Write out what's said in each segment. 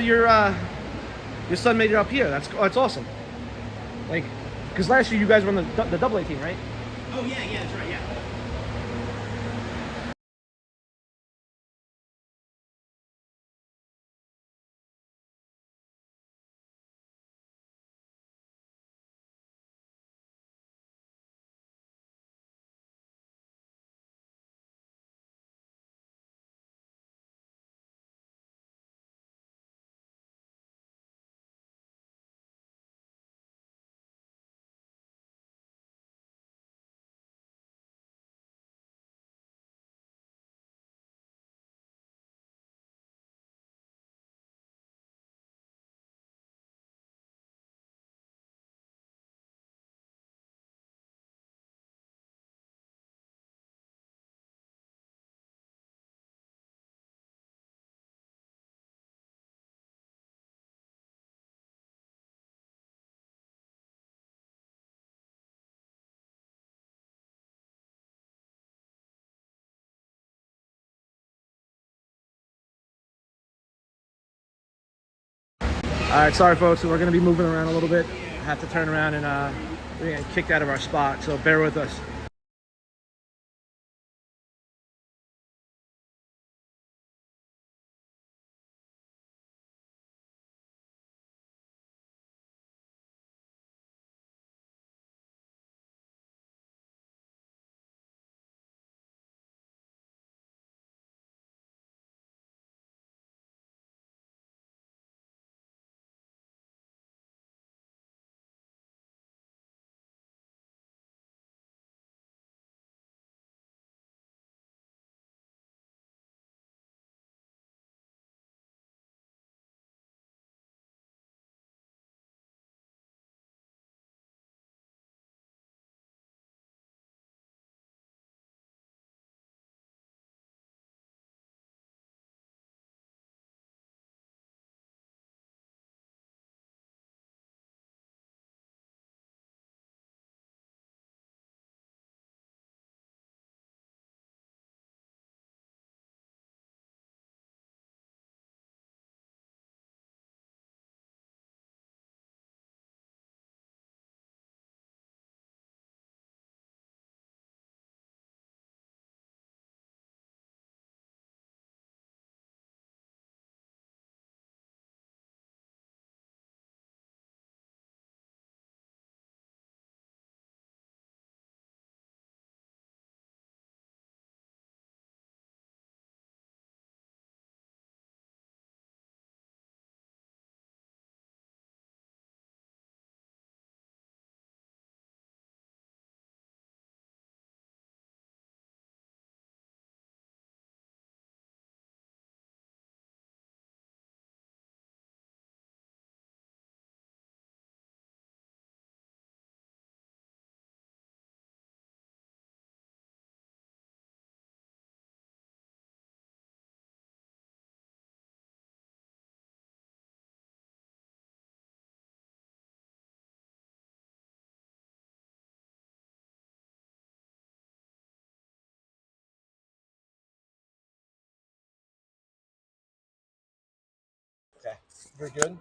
your son made it up here. That's awesome. Like, because last year you guys were on the AA team, right? Oh yeah, that's right, yeah. All right, sorry folks, so we're gonna be moving around a little bit. I have to turn around and we're getting kicked out of our spot, so bear with us. Okay, very good.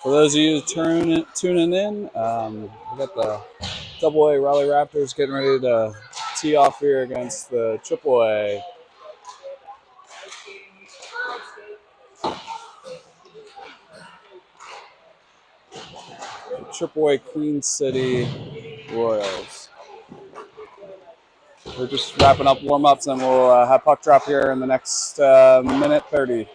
For those of you tuning in, we got the AA Raleigh Raptors getting ready to tee off here against the PWAA. PWAA Queen City Royals. We're just wrapping up warm-ups, and we'll have puck drop here in the next minute 30.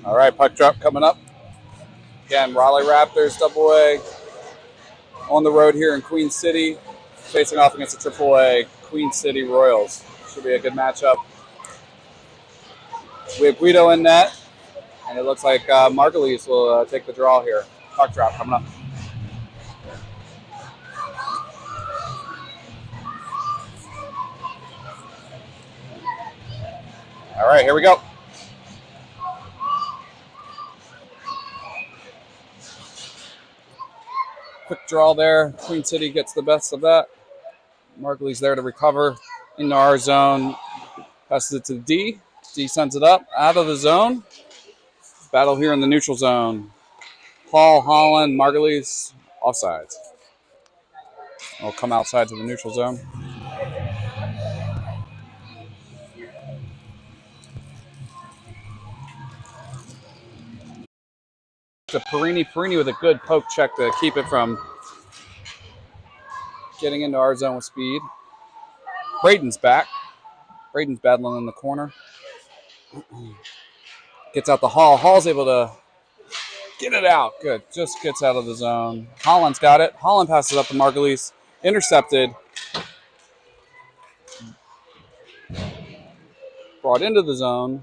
All right, puck drop coming up. Again, Raleigh Raptors AA on the road here in Queen City, facing off against the AAA Queen City Royals. Should be a good matchup. We have Guido in net, and it looks like Margulies will take the draw here. Puck drop coming up. All right, here we go. Quick draw there. Queen City gets the best of that. Margulies there to recover into our zone. Passes it to D. D sends it up out of the zone. Battle here in the neutral zone. Paul, Holland, Margulies, offsides. Will come outside to the neutral zone. To Perini with a good poke check to keep it from getting into our zone with speed. Braden's back. Braden's battling in the corner. Gets out the Hall. Hall's able to get it out. Good. Just gets out of the zone. Holland's got it. Holland passes up to Margulies. Intercepted. Brought into the zone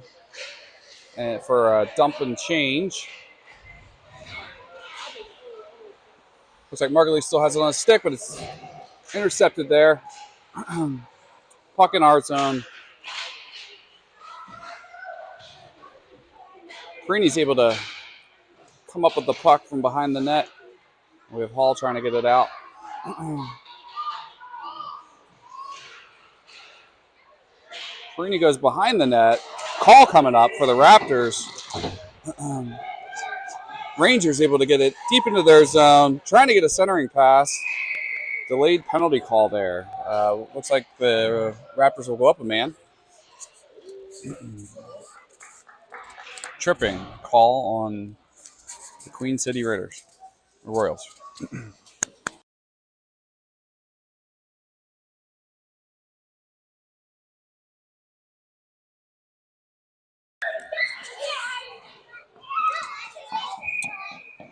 and for a dump and change. Looks like Margulies still has it on a stick, but it's intercepted there. Puck in our zone. Perini's able to come up with the puck from behind the net. We have Hall trying to get it out. Perini goes behind the net. Call coming up for the Raptors. Rangers able to get it deep into their zone, trying to get a centering pass. Delayed penalty call there. Looks like the Raptors will go up a man. Tripping call on the Queen City Raiders, Royals.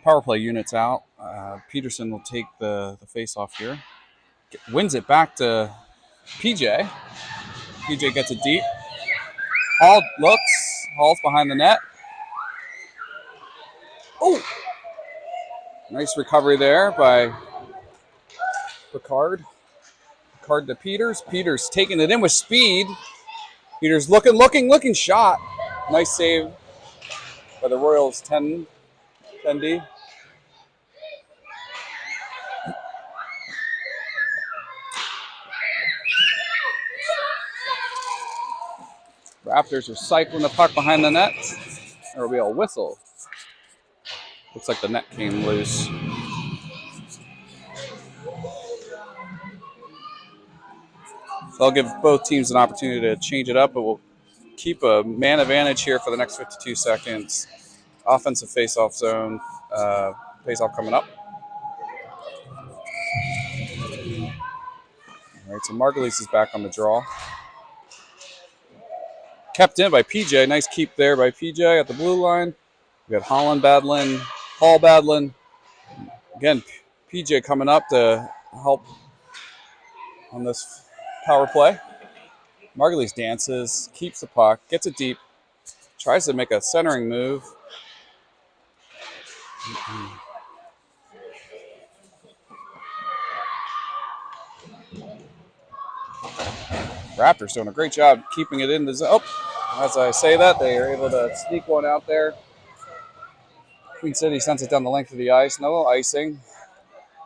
Power play units out. Peterson will take the face off here. Wins it back to PJ. PJ gets it deep. Hall looks. Hall's behind the net. Oh! Nice recovery there by Picard. Picard to Peters. Peters taking it in with speed. Peters looking shot. Nice save by the Royals 10D. Raptors are cycling the puck behind the net. There will be a whistle. Looks like the net came loose. So I'll give both teams an opportunity to change it up, but we'll keep a man advantage here for the next 52 seconds. Offensive face-off zone. Face-off coming up. All right, so Margulies is back on the draw. Kept in by PJ. Nice keep there by PJ at the blue line. We got Holland battling, Hall battling. Again, PJ coming up to help on this power play. Margulies dances, keeps the puck, gets it deep, tries to make a centering move. Raptors doing a great job keeping it in the zone. Oh, as I say that, they are able to sneak one out there. Queen City sends it down the length of the ice. No icing.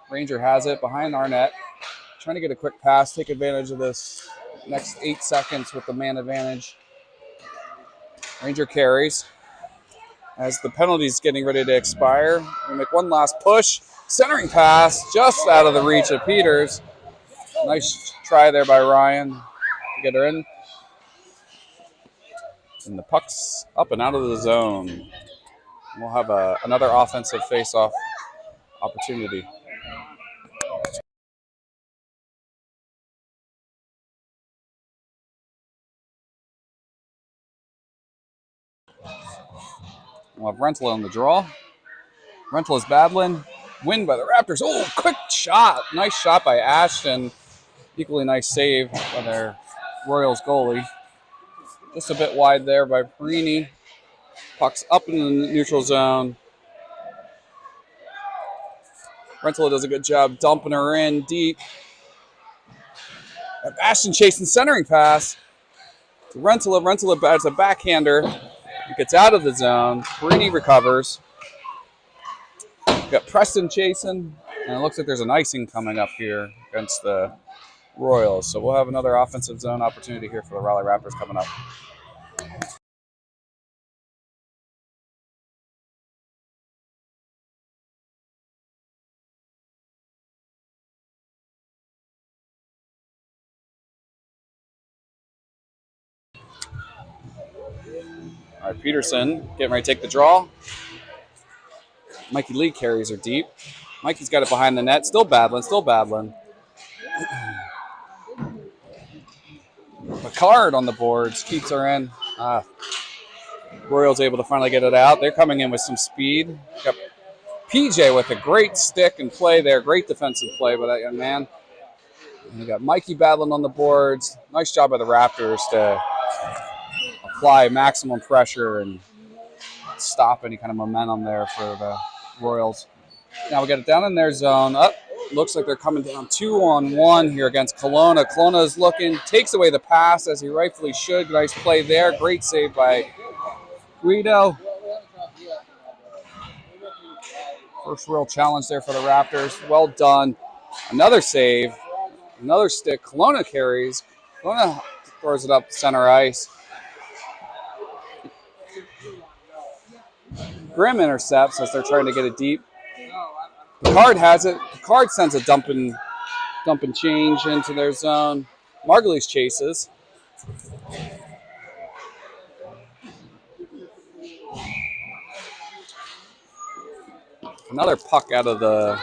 Ranger has it behind our net. Trying to get a quick pass, take advantage of this next 8 seconds with the man advantage. Ranger carries. As the penalty's getting ready to expire, we make one last push. Centering pass just out of the reach of Peters. Nice try there by Ryan to get her in. And the puck's up and out of the zone. We'll have another offensive face-off opportunity. We'll have Rental on the draw. Rental is battling. Win by the Raptors. Oh, quick shot. Nice shot by Ashton. Equally nice save by their Royals goalie. Just a bit wide there by Perini. Puck's up in the neutral zone. Rental does a good job dumping her in deep. Ashton chasing centering pass. Rental it's a backhander. It gets out of the zone. Perini recovers. We've got Preston chasing. And it looks like there's an icing coming up here against the Royals. So we'll have another offensive zone opportunity here for the Raleigh Raptors coming up. All right, Peterson getting ready to take the draw. Mikey Lee carries her deep. Mikey's got it behind the net. Still battling. Picard on the boards. Keeps her in. Royals able to finally get it out. They're coming in with some speed. Got PJ with a great stick and play there. Great defensive play by that young man. And we got Mikey battling on the boards. Nice job by the Raptors to apply maximum pressure and stop any kind of momentum there for the Royals. Now we get it down in their zone. Up. Looks like they're coming down 2-on-1 here against Kelowna. Kelowna is looking, takes away the pass as he rightfully should. Nice play there. Great save by Guido. First real challenge there for the Raptors. Well done. Another save. Another stick. Kelowna carries. Kelowna throws it up center ice. Grimm intercepts as they're trying to get it deep. Picard has it. Picard sends a dump and change into their zone. Margulies chases. Another puck out of the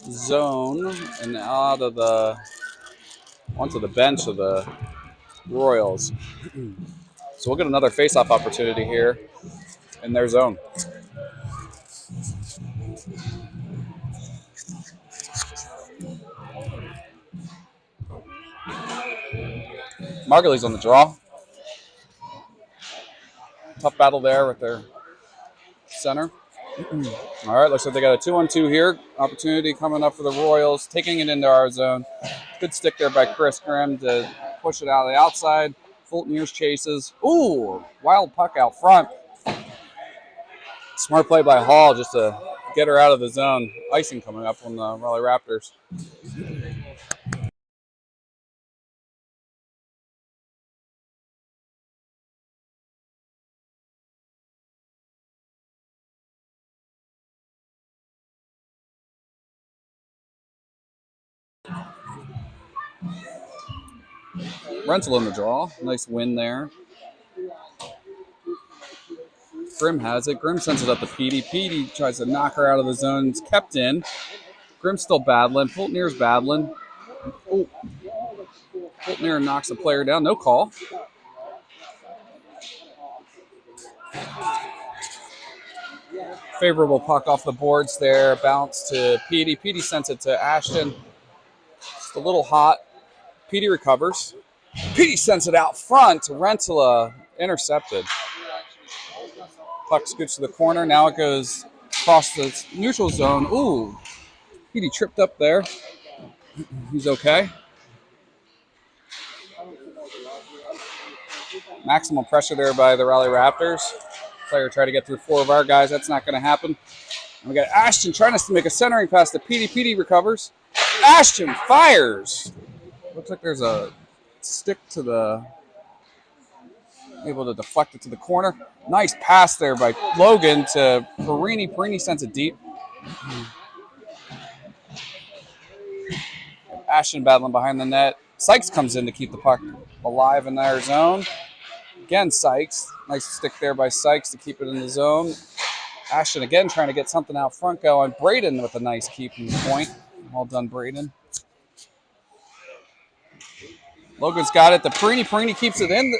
zone and out of the onto the bench of the Royals. So we'll get another face-off opportunity here in their zone. Margulies on the draw. Tough battle there with their center. All right, looks like they got a 2-on-2 here. Opportunity coming up for the Royals, taking it into our zone. Good stick there by Chris Grimm to push it out of the outside. Fulton Ears chases. Ooh, wild puck out front. Smart play by Hall just to get her out of the zone. Icing coming up on the Raleigh Raptors. Rental in the draw. Nice win there. Grimm has it. Grimm sends it up to Petey. Petey tries to knock her out of the zone. It's kept in. Grimm's still battling. Fultonier's battling. Oh. Fultonier knocks the player down. No call. Favorable puck off the boards there. Bounce to Petey. Petey sends it to Ashton. Just a little hot. Petey recovers. Petey sends it out front to Rentala. Intercepted. Puck scoots to the corner. Now it goes across the neutral zone. Ooh. Petey tripped up there. He's okay. Maximum pressure there by the Raleigh Raptors. Player tried to get through 4 of our guys. That's not going to happen. And we got Ashton trying to make a centering pass to Petey. Petey recovers. Ashton fires. Looks like there's a stick to the... Able to deflect it to the corner. Nice pass there by Logan to Perini. Perini sends it deep. Ashton battling behind the net. Sykes comes in to keep the puck alive in their zone. Again, Sykes. Nice stick there by Sykes to keep it in the zone. Ashton again trying to get something out front going. Braden with a nice keeping point. Well done, Braden. Logan's got it. The Perini. Perini keeps it in.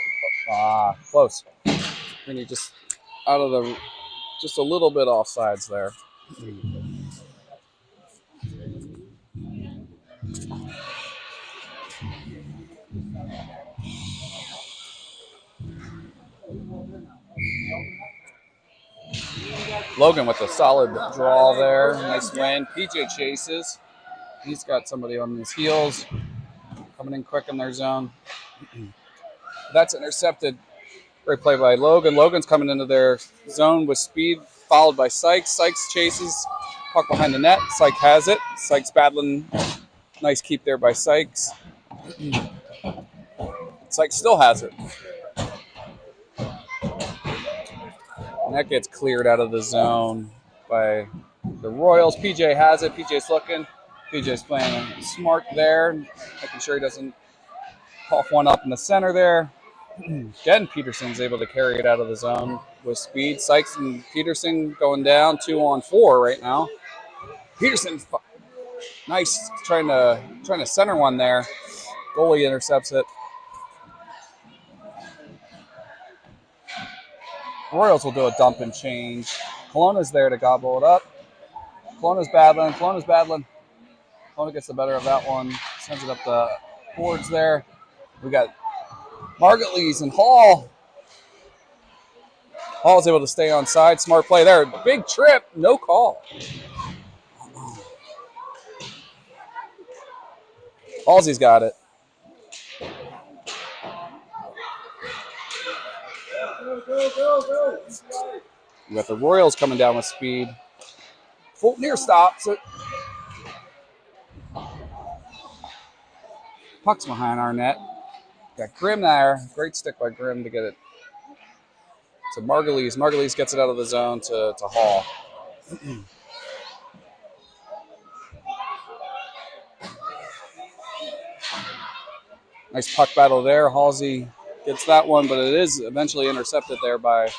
Close. Perini just out of the, just a little bit offsides there. Logan with a solid draw there. Nice win. PJ chases. He's got somebody on his heels. Coming in quick in their zone. That's intercepted. Great play by Logan. Logan's coming into their zone with speed, followed by Sykes. Sykes chases. Puck behind the net. Sykes has it. Sykes battling. Nice keep there by Sykes. Sykes still has it. And that gets cleared out of the zone by the Royals. PJ has it. PJ's looking. PJ's playing smart there, making sure he doesn't cough one up in the center there. Again, Peterson's able to carry it out of the zone with speed. Sykes and Peterson going down 2-on-4 right now. Peterson, nice, trying to center one there. Goalie intercepts it. Royals will do a dump and change. Kelowna's there to gobble it up. Kelowna's battling. Kelowna gets the better of that one. Sends it up the boards there. We got Margulies and Hall. Hall's able to stay on side. Smart play there. Big trip. No call. Halsey's got it. We got the Royals coming down with speed. Fulton stops it. Puck's behind our net. Got Grimm there. Great stick by Grimm to get it to Margulies. Margulies gets it out of the zone to Hall. Nice puck battle there. Halsey gets that one, but it is eventually intercepted there by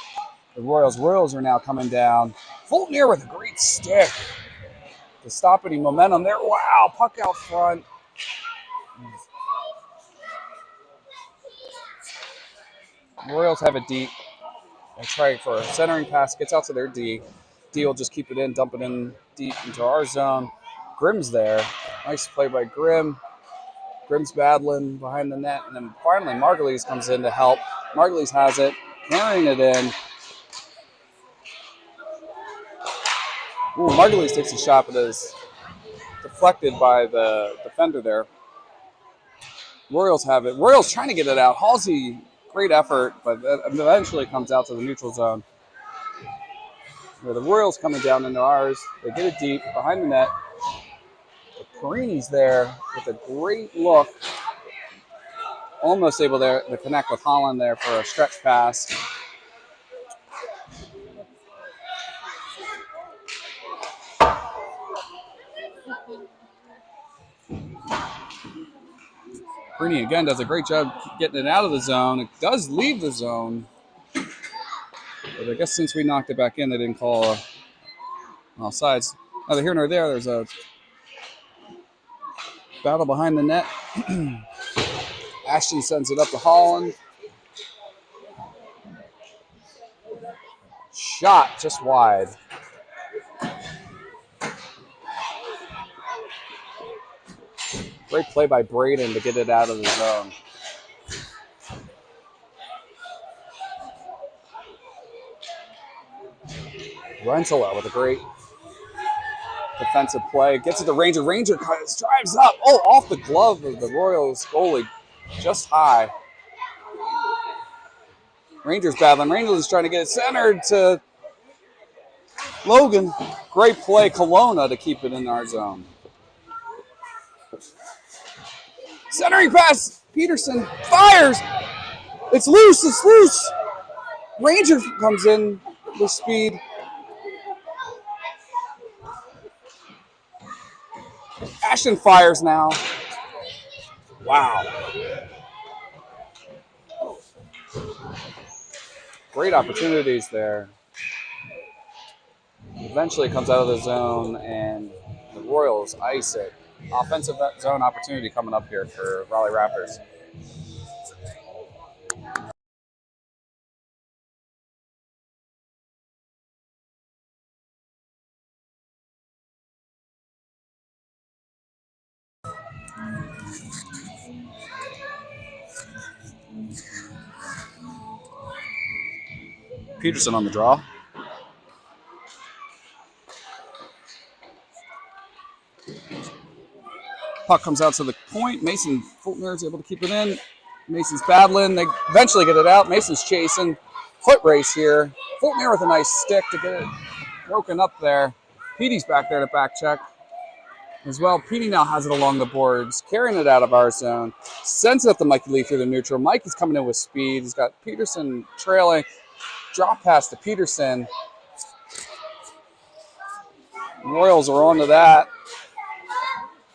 the Royals. Royals are now coming down. Fulton with a great stick to stop any momentum there. Wow, puck out front. Royals have it deep. They try for a centering pass. Gets out to their D. D will just keep it in, dump it in deep into our zone. Grimm's there. Nice play by Grimm. Grimm's battling behind the net. And then finally, Margulies comes in to help. Margulies has it, carrying it in. Ooh, Margulies takes a shot, but is deflected by the defender there. Royals have it. Royals trying to get it out. Halsey, great effort, but eventually comes out to the neutral zone. Where the Royals coming down into ours. They get it deep behind the net. Perini's there with a great look. Almost able there to connect with Holland there for a stretch pass. Perini again does a great job getting it out of the zone. It does leave the zone. But I guess since we knocked it back in, they didn't call offsides. Neither here nor there. There's a battle behind the net. Ashton sends it up to Holland. Shot just wide. Great play by Braden to get it out of the zone. Rentola with a great defensive play. Gets it to Ranger. Ranger drives up. Oh, off the glove of the Royals goalie. Just high. Rangers battling. Rangers trying to get it centered to Logan. Great play. Kelowna to keep it in our zone. Centering pass. Peterson fires. It's loose. It's loose. Ranger comes in with speed. Ashton fires now. Wow. Great opportunities there. Eventually comes out of the zone, and the Royals ice it. Offensive zone opportunity coming up here for Raleigh Raptors. Peterson on the draw. Puck comes out to the point. Mason Fulton is able to keep it in. Mason's battling. They eventually get it out. Mason's chasing. Foot race here. Fulton with a nice stick to get it broken up there. Petey's back there to back check as well. Petey now has it along the boards, carrying it out of our zone. Sends it up to Mikey Lee through the neutral. Mikey's coming in with speed. He's got Peterson trailing. Drop pass to Peterson. Royals are on to that.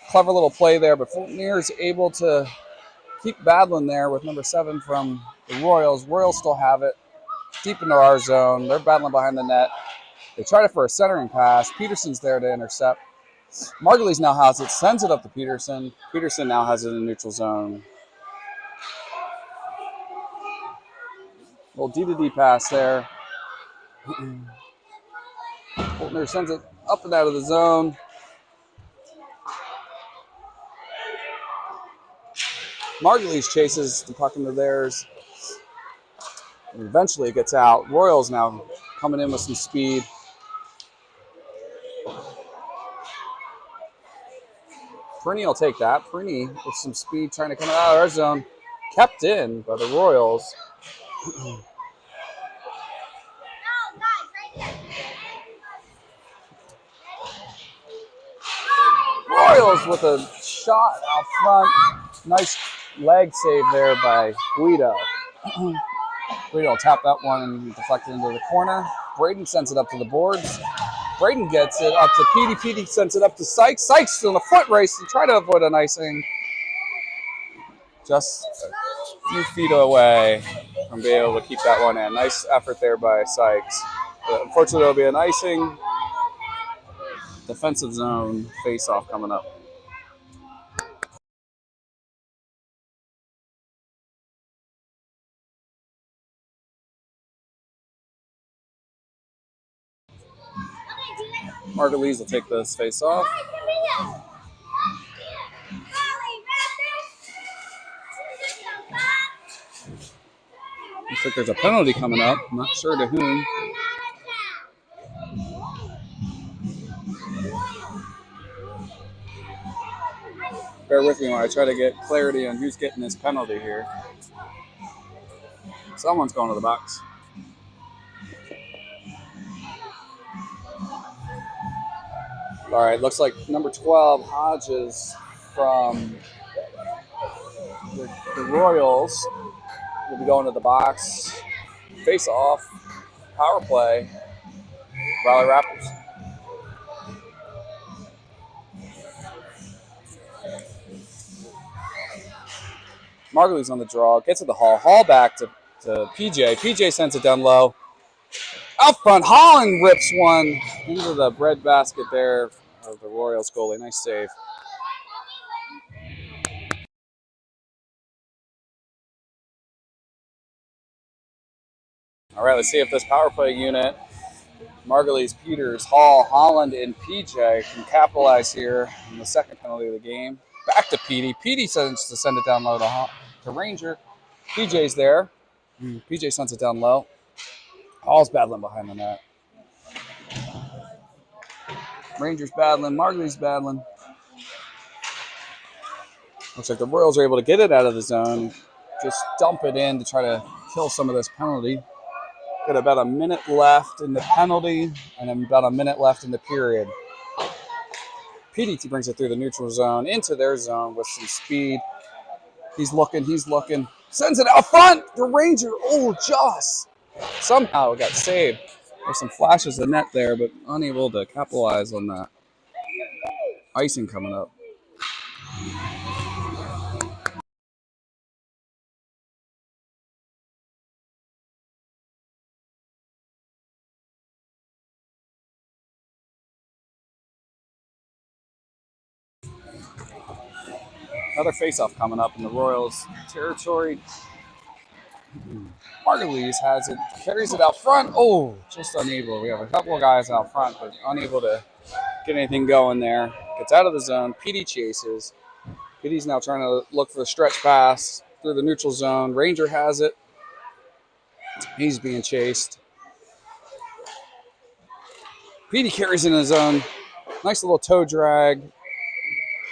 Clever little play there, but Fulton is able to keep battling there with number 7 from the Royals. Royals still have it deep into our zone. They're battling behind the net. They tried it for a centering pass. Peterson's there to intercept. Margulies now has it, sends it up to Peterson. Peterson now has it in the neutral zone. Little D-to-D pass there. Fulton sends it up and out of the zone. Margulies chases the puck into theirs. Eventually it gets out. Royals now coming in with some speed. Prini will take that. Prini with some speed trying to come out of our zone. Kept in by the Royals. Royals with a shot out front. Nice leg save there by Guido. Guido will tap that one and deflect it into the corner. Braden sends it up to the boards. Braden gets it up to Petey. Petey sends it up to Sykes. Sykes in a foot race to try to avoid an icing. Just a few feet away from being able to keep that one in. Nice effort there by Sykes. But unfortunately, there'll be an icing. Defensive zone face-off coming up. Margulies will take this face-off. Looks like there's a penalty coming up. I'm not sure to whom. Bear with me while I try to get clarity on who's getting this penalty here. Someone's going to the box. All right, looks like number 12, Hodges from the Royals will be going to the box. Face off, power play, Raleigh Raptors. Margulies on the draw, gets to the Hall. Hall back to PJ. PJ sends it down low. Out front, Holland rips one into the bread basket there of the Royals goalie. Nice save. All right, let's see if this power play unit, Margulies, Peters, Hall, Holland, and PJ can capitalize here in the second penalty of the game. Back to Petey. Petey sends to send it down low to Ranger. PJ's there. PJ sends it down low. Hall's battling behind the net. Rangers battling. Margulies battling. Looks like the Royals are able to get it out of the zone. Just dump it in to try to kill some of this penalty. Got about a minute left in the penalty and about a minute left in the period. PDT brings it through the neutral zone into their zone with some speed. He's looking. Sends it out front. The Ranger, just somehow got saved. There's some flashes of net there, but unable to capitalize on that. Icing coming up. Another face-off coming up in the Royals territory. Margulies has it, carries it out front. Just unable. We have a couple of guys out front, but unable to get anything going there. Gets out of the zone. PD chases. PD's now trying to look for a stretch pass through the neutral zone. Ranger has it. He's being chased. PD carries in his zone. Nice little toe drag.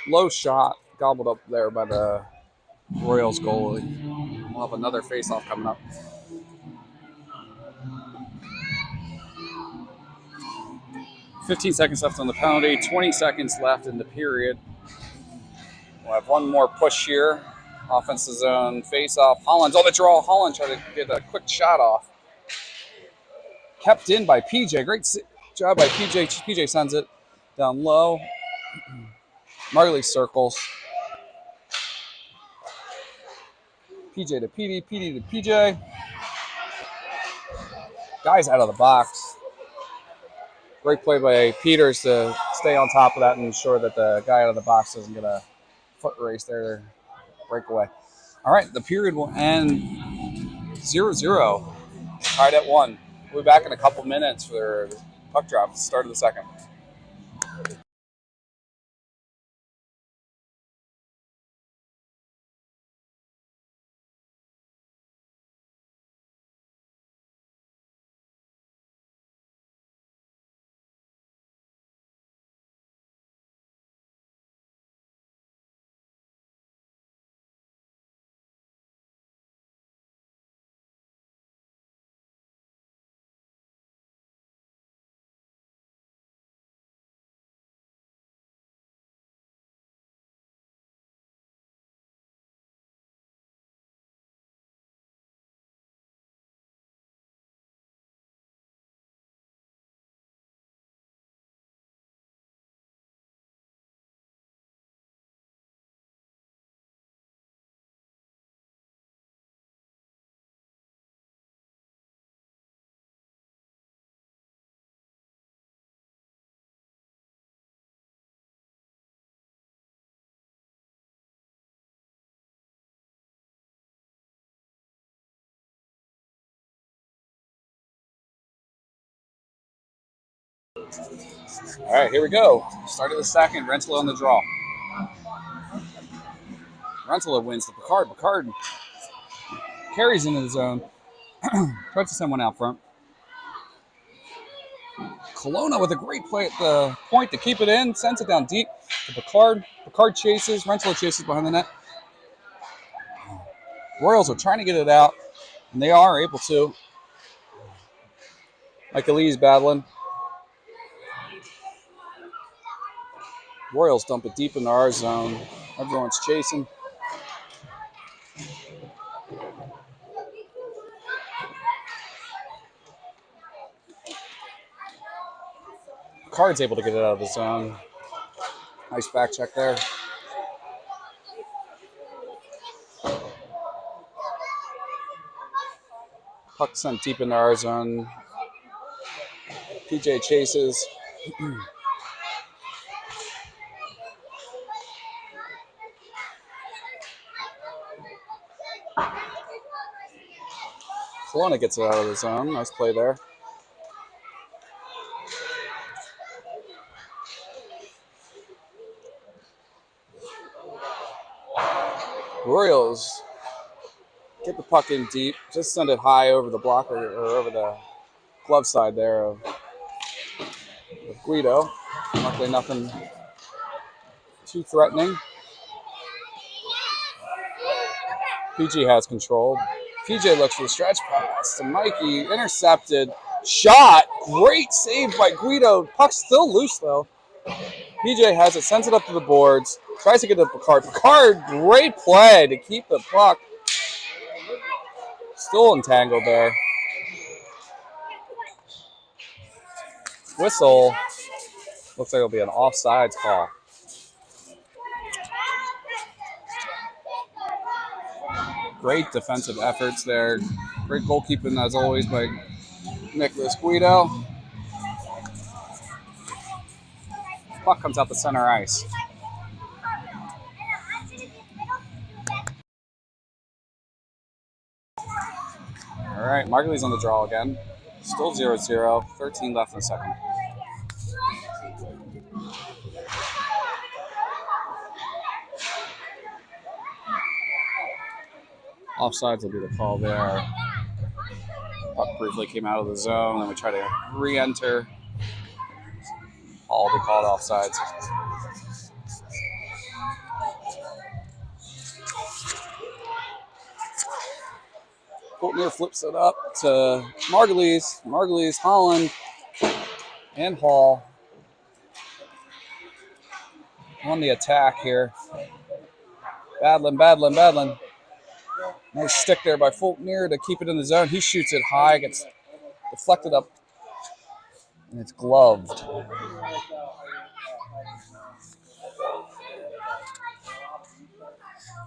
Low shot. Gobbled up there by the Royals goalie. We'll have another face-off coming up. $15 seconds left on the penalty. 20 seconds left in the period. We'll have one more push here. Offensive zone, face-off. Holland's on the draw. Holland trying to get a quick shot off. Kept in by PJ. Great job by PJ. PJ sends it down low. Marley circles. PJ to PD. PD to PJ. Guys out of the box. Great play by Peters to stay on top of that and ensure that the guy out of the box doesn't get a foot race there. Breakaway. All right, the period will end 0-0. Tied at 1. We'll be back in a couple minutes for the puck drop, start of the second. All right, here we go. Start of the second. Rentala on the draw. Rentala wins the Picard. Picard carries into the zone. Tries to send one out front. Kelowna with a great play at the point to keep it in. Sends it down deep to Picard. Picard chases. Rentala chases behind the net. Royals are trying to get it out, and they are able to. Michael Lee's battling. Royals dump it deep into our zone. Everyone's chasing. Card's able to get it out of the zone. Nice back check there. Puck sent deep into our zone. PJ chases. Kelowna gets it out of the zone. Nice play there. Royals get the puck in deep. Just send it high over the blocker or over the glove side there of Guido. Luckily nothing too threatening. PG has control. PJ looks for the stretch pass to Mikey. Intercepted. Shot. Great save by Guido. Puck's still loose though. PJ has it. Sends it up to the boards. Tries to get it to Picard. Picard, great play to keep the puck. Still entangled there. Whistle. Looks like it'll be an offsides call. Great defensive efforts there. Great goalkeeping as always by Nicholas Guido. Puck comes out the center ice. All right, Margulies on the draw again. Still 0-0. 13 left in the second. Offsides will be the call there. Puck briefly came out of the zone, and we try to re-enter. All will be called offsides. Fultner flips it up to Margulies. Margulies, Holland, and Hall on the attack here. Battling. Nice stick there by Fultner to keep it in the zone. He shoots it high, gets deflected up, and it's gloved.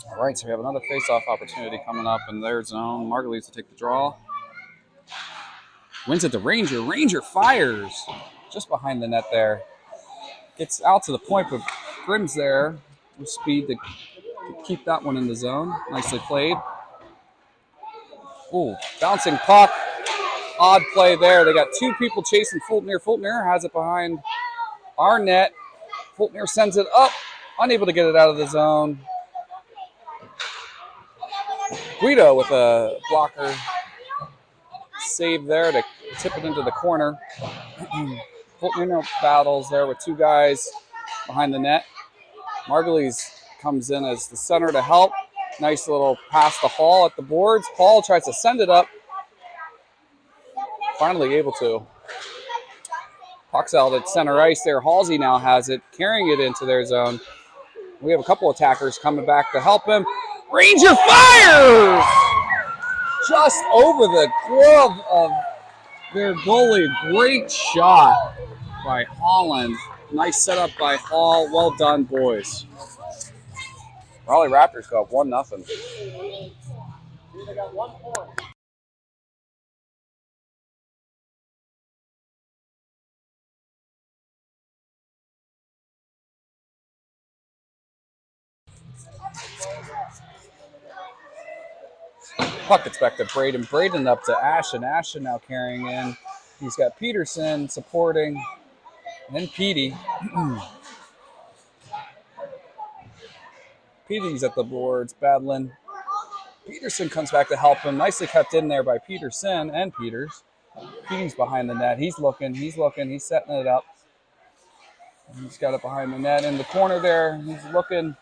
All right, so we have another face-off opportunity coming up in their zone. Margulies to take the draw. Wins it to Ranger. Ranger fires just behind the net there. Gets out to the point, but Grimm's there with speed to keep that one in the zone. Nicely played. Ooh, bouncing puck. Odd play there. They got two people chasing Fultner. Fultner has it behind our net. Fultner sends it up. Unable to get it out of the zone. Guido with a blocker save there to tip it into the corner. Fultner battles there with two guys behind the net. Margulies comes in as the center to help. Nice little pass to Hall at the boards. Hall tries to send it up. Finally able to. Puck's out at center ice there. Halsey now has it, carrying it into their zone. We have a couple attackers coming back to help him. Ranger fires! Just over the glove of their goalie. Great shot by Holland. Nice setup by Hall. Well done, boys. Raleigh Raptors go up 1-0. They got 1 point. Puck gets back to Braden. Braden up to Ashton. Ashton now carrying in. He's got Peterson supporting. And Petey. Petey's at the boards, battling. Peterson comes back to help him. Nicely kept in there by Peterson and Peters. Petey's behind the net. He's looking, he's setting it up. He's got it behind the net in the corner there. He's looking.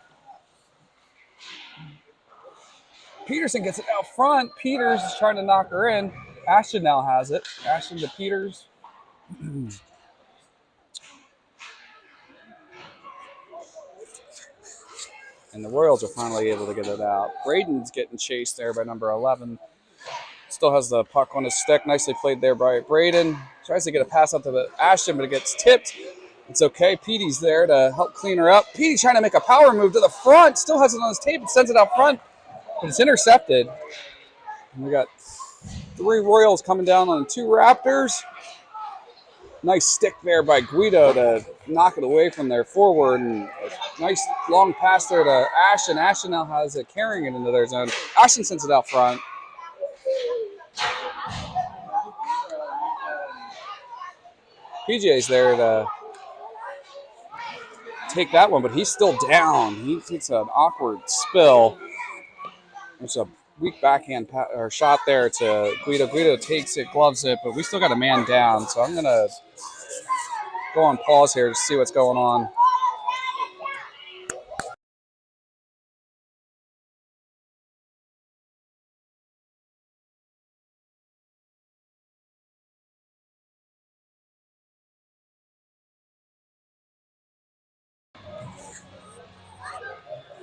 Peterson gets it out front. Peters is trying to knock her in. Ashton now has it. Ashton to Peters. And the Royals are finally able to get it out. Braden's getting chased there by number 11. Still has the puck on his stick. Nicely played there by Braden. Tries to get a pass out to the Ashton, but it gets tipped. It's okay. Petey's there to help clean her up. Petey trying to make a power move to the front. Still has it on his tape and sends it out front. But it's intercepted. And we got 3 Royals coming down on 2 Raptors. Nice stick there by Guido to knock it away from their forward. And a nice long pass there to Ashton. Ashton now has it, carrying it into their zone. Ashton sends it out front. PJ's there to take that one, but he's still down. He takes an awkward spill. There's a weak backhand or shot there to Guido. Guido takes it, gloves it, but we still got a man down. So I'm going to go on pause here to see what's going on.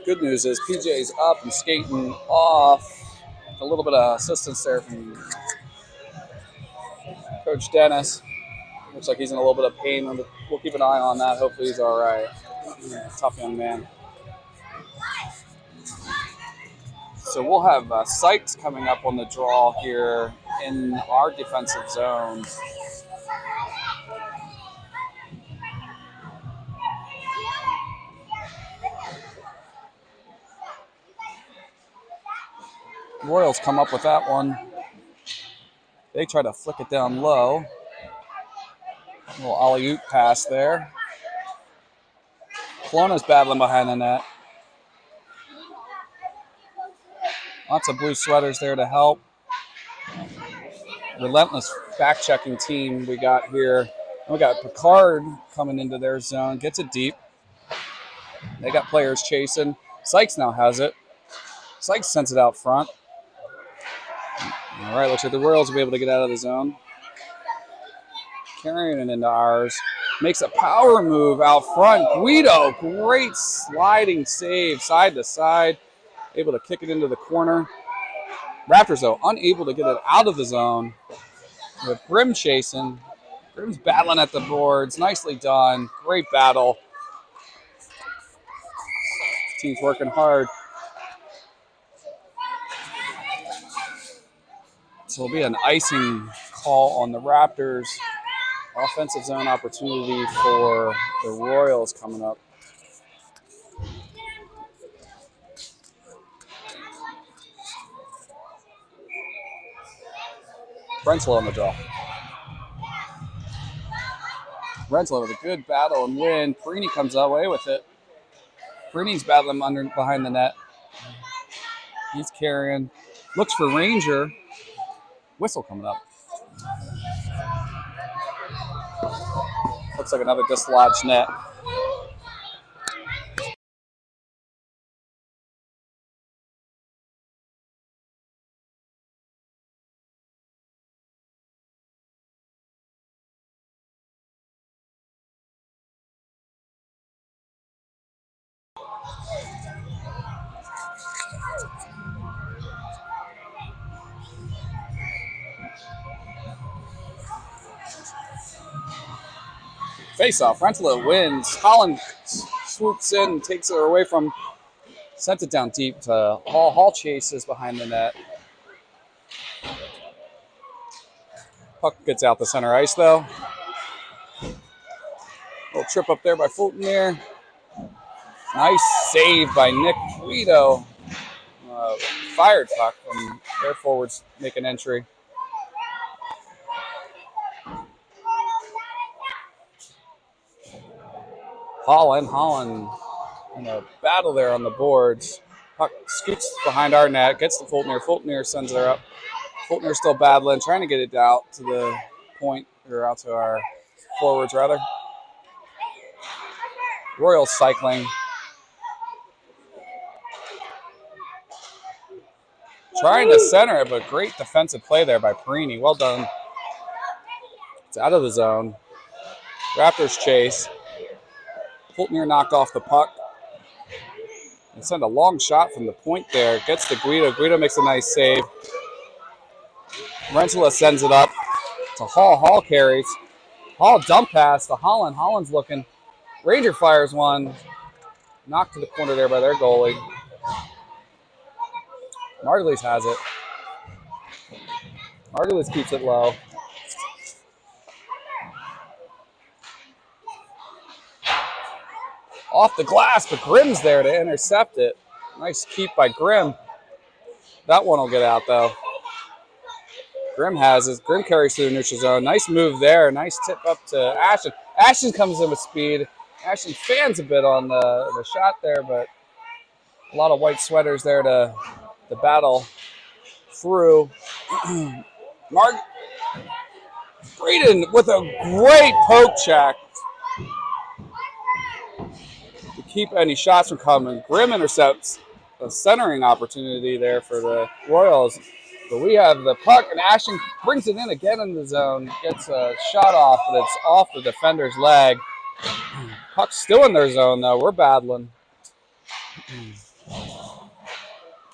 Good news is PJ's up and skating off. A little bit of assistance there from Coach Dennis. Looks like he's in a little bit of pain. We'll keep an eye on that. Hopefully he's all right. Tough young man. So we'll have Sykes coming up on the draw here in our defensive zone. Royals come up with that one. They try to flick it down low. A little alley-oop pass there. Kelowna's battling behind the net. Lots of blue sweaters there to help. Relentless back-checking team we got here. We got Picard coming into their zone. Gets it deep. They got players chasing. Sykes now has it. Sykes sends it out front. All right, looks like the Royals will be able to get out of the zone. Carrying it into ours. Makes a power move out front. Guido, great sliding save, side to side. Able to kick it into the corner. Raptors, though, unable to get it out of the zone. With Grim chasing. Grim's battling at the boards. Nicely done. Great battle. Team's working hard. So it'll be an icing call on the Raptors. Offensive zone opportunity for the Royals coming up. Renslow on the draw. Renslow with a good battle and win. Perini comes away with it. Perini's battling behind the net. He's carrying. Looks for Ranger. Whistle coming up. Looks like another dislodged net. Face-off. Renslow wins. Holland swoops in, takes it away from, sent it down deep to Hall. Hall chases behind the net. Puck gets out the center ice, though. Little trip up there by Fulton there. Nice save by Nick Guido. Fired puck from their forwards make an entry. Holland in a battle there on the boards. Puck scoots behind our net, gets to Fultner. Fultner sends her up. Fultner still battling, trying to get it out to the point, or out to our forwards rather. Royals cycling. Trying to center it, but great defensive play there by Perini. Well done. It's out of the zone. Raptors chase. Fultner knocked off the puck. And sent a long shot from the point there. Gets to Guido. Guido makes a nice save. Rentala sends it up to Hall. Hall carries. Hall dump pass to Holland. Holland's looking. Ranger fires one. Knocked to the corner there by their goalie. Margulies has it. Margulies keeps it low. Off the glass, but Grimm's there to intercept it. Nice keep by Grimm. That one will get out, though. Grimm has it. Grimm carries through the neutral zone. Nice move there. Nice tip up to Ashton. Ashton comes in with speed. Ashton fans a bit on the shot there, but a lot of white sweaters there to battle through. Braden with a great poke check to keep any shots from coming. Grimm intercepts a centering opportunity there for the Royals. But we have the puck, and Ashton brings it in again in the zone. Gets a shot off, but it's off the defender's leg. Puck's still in their zone, though. We're battling.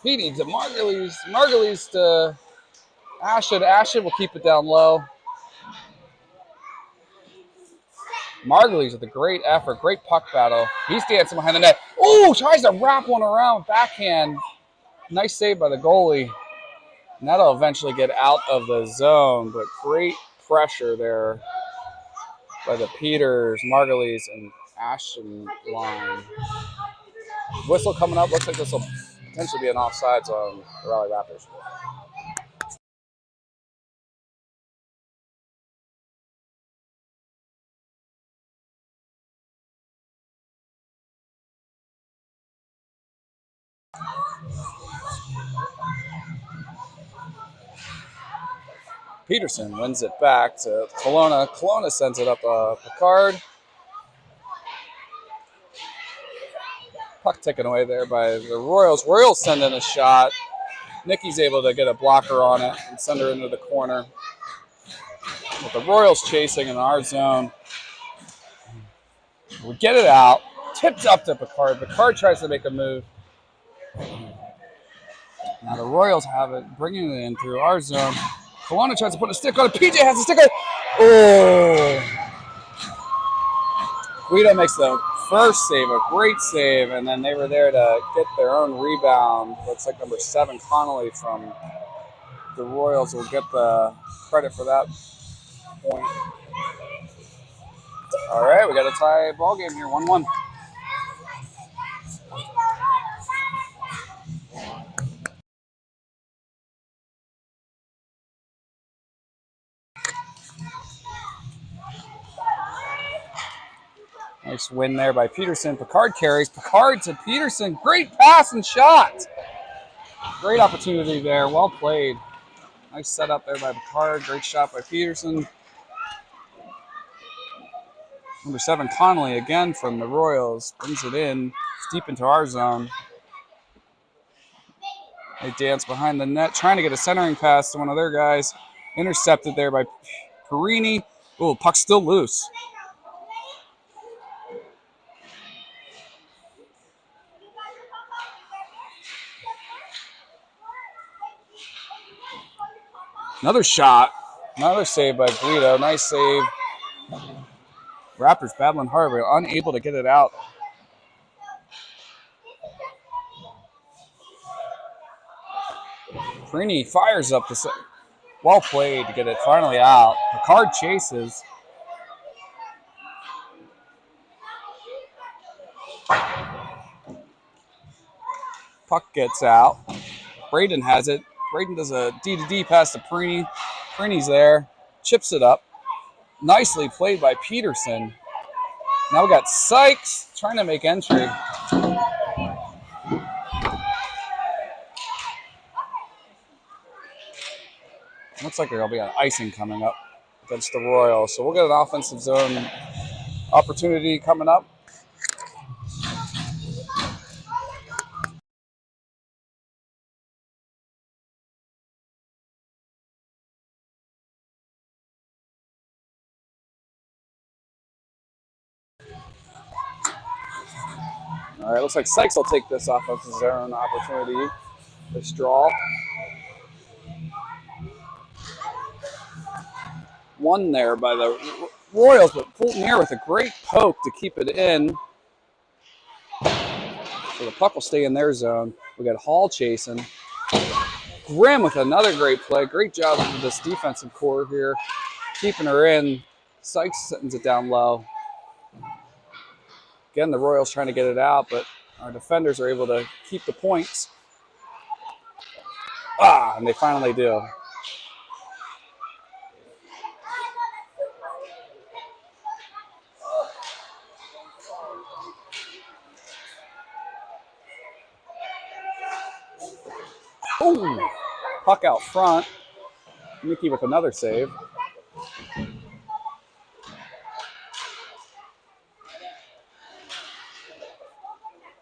Petey to Margulies. Margulies to Ashton. Ashton will keep it down low. Margulies with a great effort, great puck battle. He's dancing behind the net. Oh, tries to wrap one around backhand. Nice save by the goalie. And that'll eventually get out of the zone, but great pressure there by the Peters, Margulies, and Ashton line. Whistle coming up. Looks like this will potentially be an offsides on the Raleigh Raptors. Peterson wins it back to Kelowna. Kelowna sends it up Picard. Puck taken away there by the Royals. Royals send in a shot. Nicky's able to get a blocker on it and send her into the corner. With the Royals chasing in our zone. We get it out. Tipped up to Picard. Picard tries to make a move. Now the Royals have it, bringing it in through our zone. Kelowna tries to put a stick on it. PJ has a stick on it. Oh! Guido makes the first save, a great save, and then they were there to get their own rebound. Looks like number 7, Connolly from the Royals will get the credit for that point. All right, we got a tie ball game here, 1-1. Nice win there by Peterson. Picard carries. Picard to Peterson. Great pass and shot. Great opportunity there. Well played. Nice setup there by Picard. Great shot by Peterson. Number 7, Connolly, again from the Royals. Brings it in deep into our zone. They dance behind the net, trying to get a centering pass to one of their guys. Intercepted there by Perini. Oh, puck's still loose. Another shot. Another save by Guido. Nice save. Raptors battling hard, but unable to get it out. Perini fires up the... Well played to get it finally out. Picard chases. Puck gets out. Braden has it. Braden does a D-to-D pass to Perini. Perini's there. Chips it up. Nicely played by Peterson. Now we got Sykes trying to make entry. Looks like there'll be an icing coming up against the Royals. So we'll get an offensive zone opportunity coming up. All right, looks like Sykes will take this offensive zone opportunity, this draw. One there by the Royals, but Fulton here with a great poke to keep it in. So the puck will stay in their zone. We got Hall chasing. Grimm with another great play. Great job of this defensive core here, keeping her in. Sykes sends it down low. Again, the Royals trying to get it out, but our defenders are able to keep the points. And they finally do. Ooh, puck out front. Mickey with another save.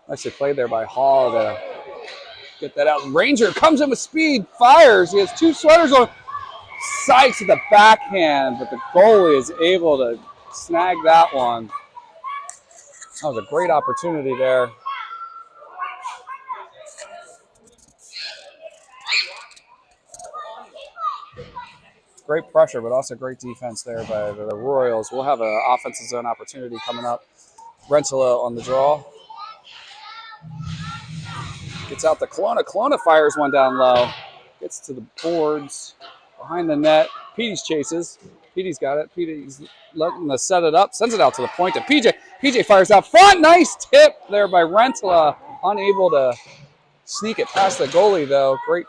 Nicely played there by Hall to get that out. Ranger comes in with speed, fires. He has two sweaters on. Sykes at the backhand, but the goalie is able to snag that one. That was a great opportunity there. Great pressure, but also great defense there by the Royals. We'll have an offensive zone opportunity coming up. Rentala on the draw. Gets out to Kelowna. Kelowna fires one down low. Gets to the boards. Behind the net. Petey's chases. Petey's got it. Petey's letting the set it up. Sends it out to the point to PJ. PJ fires out front. Nice tip there by Rentala. Unable to sneak it past the goalie, though. Great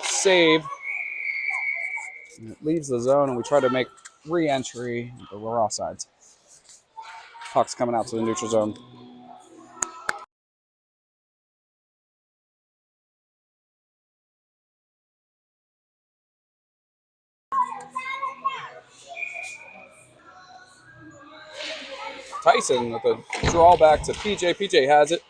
save. And it leaves the zone, and we try to make re-entry, but we're offsides. Puck's coming out to the neutral zone. Tyson with a draw back to PJ. PJ has it.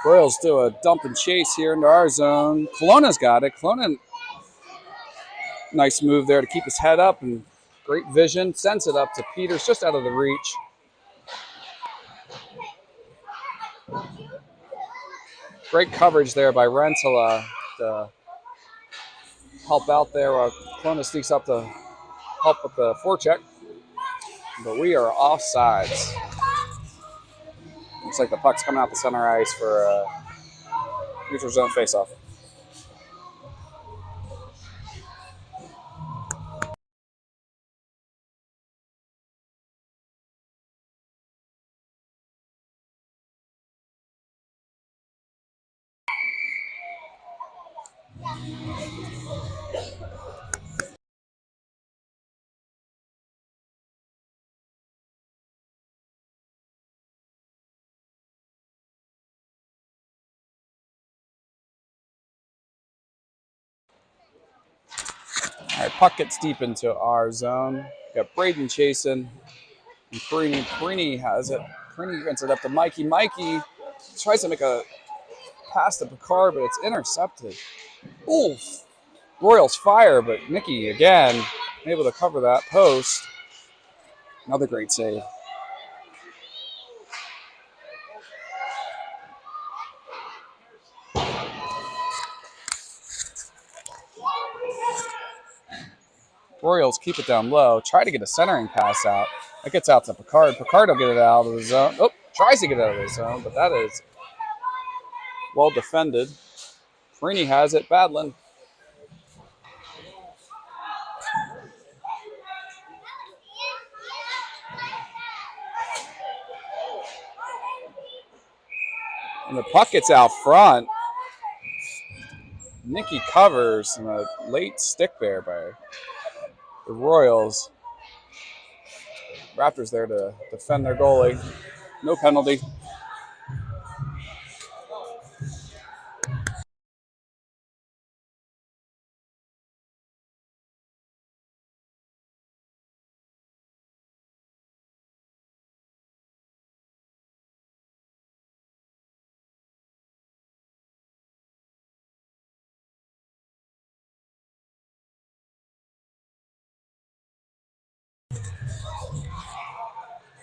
Royals do a dump and chase here into our zone. Kelowna's got it. Kelowna, nice move there to keep his head up and great vision. Sends it up to Peters, just out of the reach. Great coverage there by Rentala to help out there while Kelowna sneaks up to help with the forecheck. But we are offsides. Looks like the puck's coming out the center ice for a neutral zone faceoff. All right, puck gets deep into our zone. Got Braden chasing. And Perini has it. Perini gets it up to Mikey. Mikey tries to make a pass to Picard, but it's intercepted. Oof. Royals fire, but Nicky again able to cover that post. Another great save. Royals keep it down low. Try to get a centering pass out. That gets out to Picard. Picard will get it out of the zone. Oh, tries to get out of the zone, but that is well defended. Perini has it. Badland. And the puck gets out front. Nicky covers and a late stick there by the Royals. Raptors there to defend their goalie. No penalty.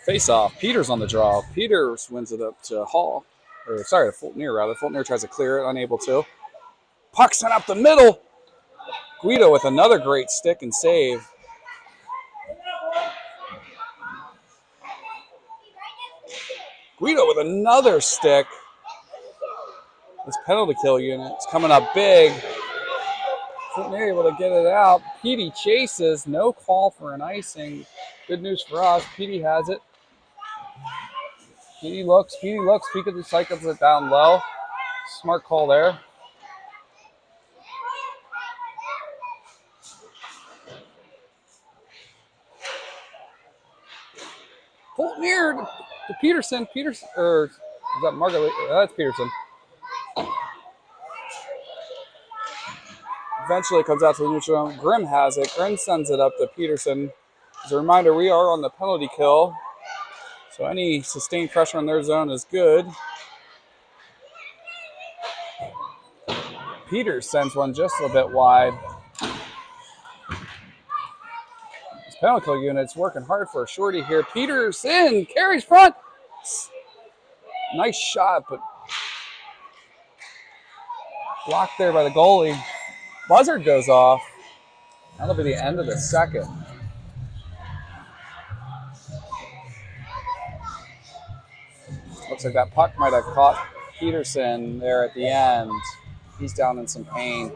Face off. Peters on the draw. Peters wins it up to Hall. Or sorry, to Fultner rather. Fultner tries to clear it, unable to. Puck sent up the middle. Guido with another great stick and save. Guido with another stick. This penalty kill unit is coming up big. Fultner able to get it out. Petey chases. No call for an icing. Good news for us. Petey has it. Petey looks. Peek at the cycles it down low. Smart call there. Fultner to Peterson. Or is that Margaret? That's Peterson. Eventually it comes out to the neutral zone. Grimm has it. Grimm sends it up to Peterson. As a reminder, we are on the penalty kill. So any sustained pressure on their zone is good. Peters sends one just a bit wide. This penalty kill unit's working hard for a shorty here. Peterson carries front. Nice shot, but blocked there by the goalie. Buzzer goes off. That'll be the end of the second. Looks like that puck might have caught Peterson there at the end. He's down in some pain.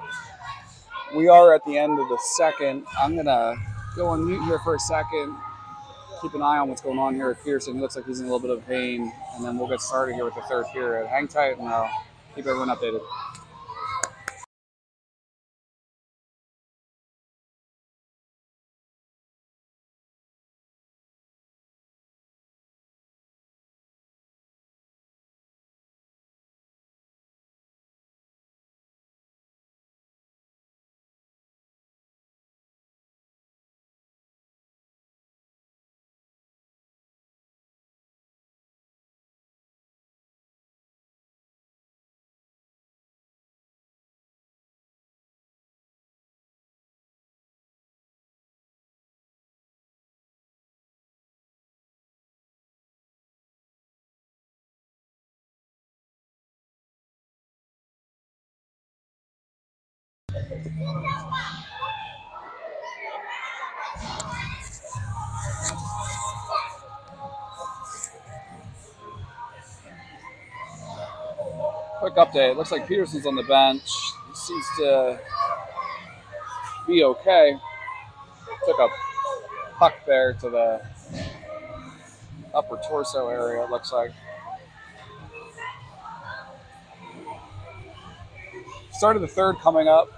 We are at the end of the second. I'm going to go on mute here for a second. Keep an eye on what's going on here with Peterson. He looks like he's in a little bit of pain. And then we'll get started here with the third period. Hang tight and I'll keep everyone updated. Quick update. Looks like Peterson's on the bench. He seems to be okay. Took a puck there to the upper torso area, it looks like. Start of the third coming up.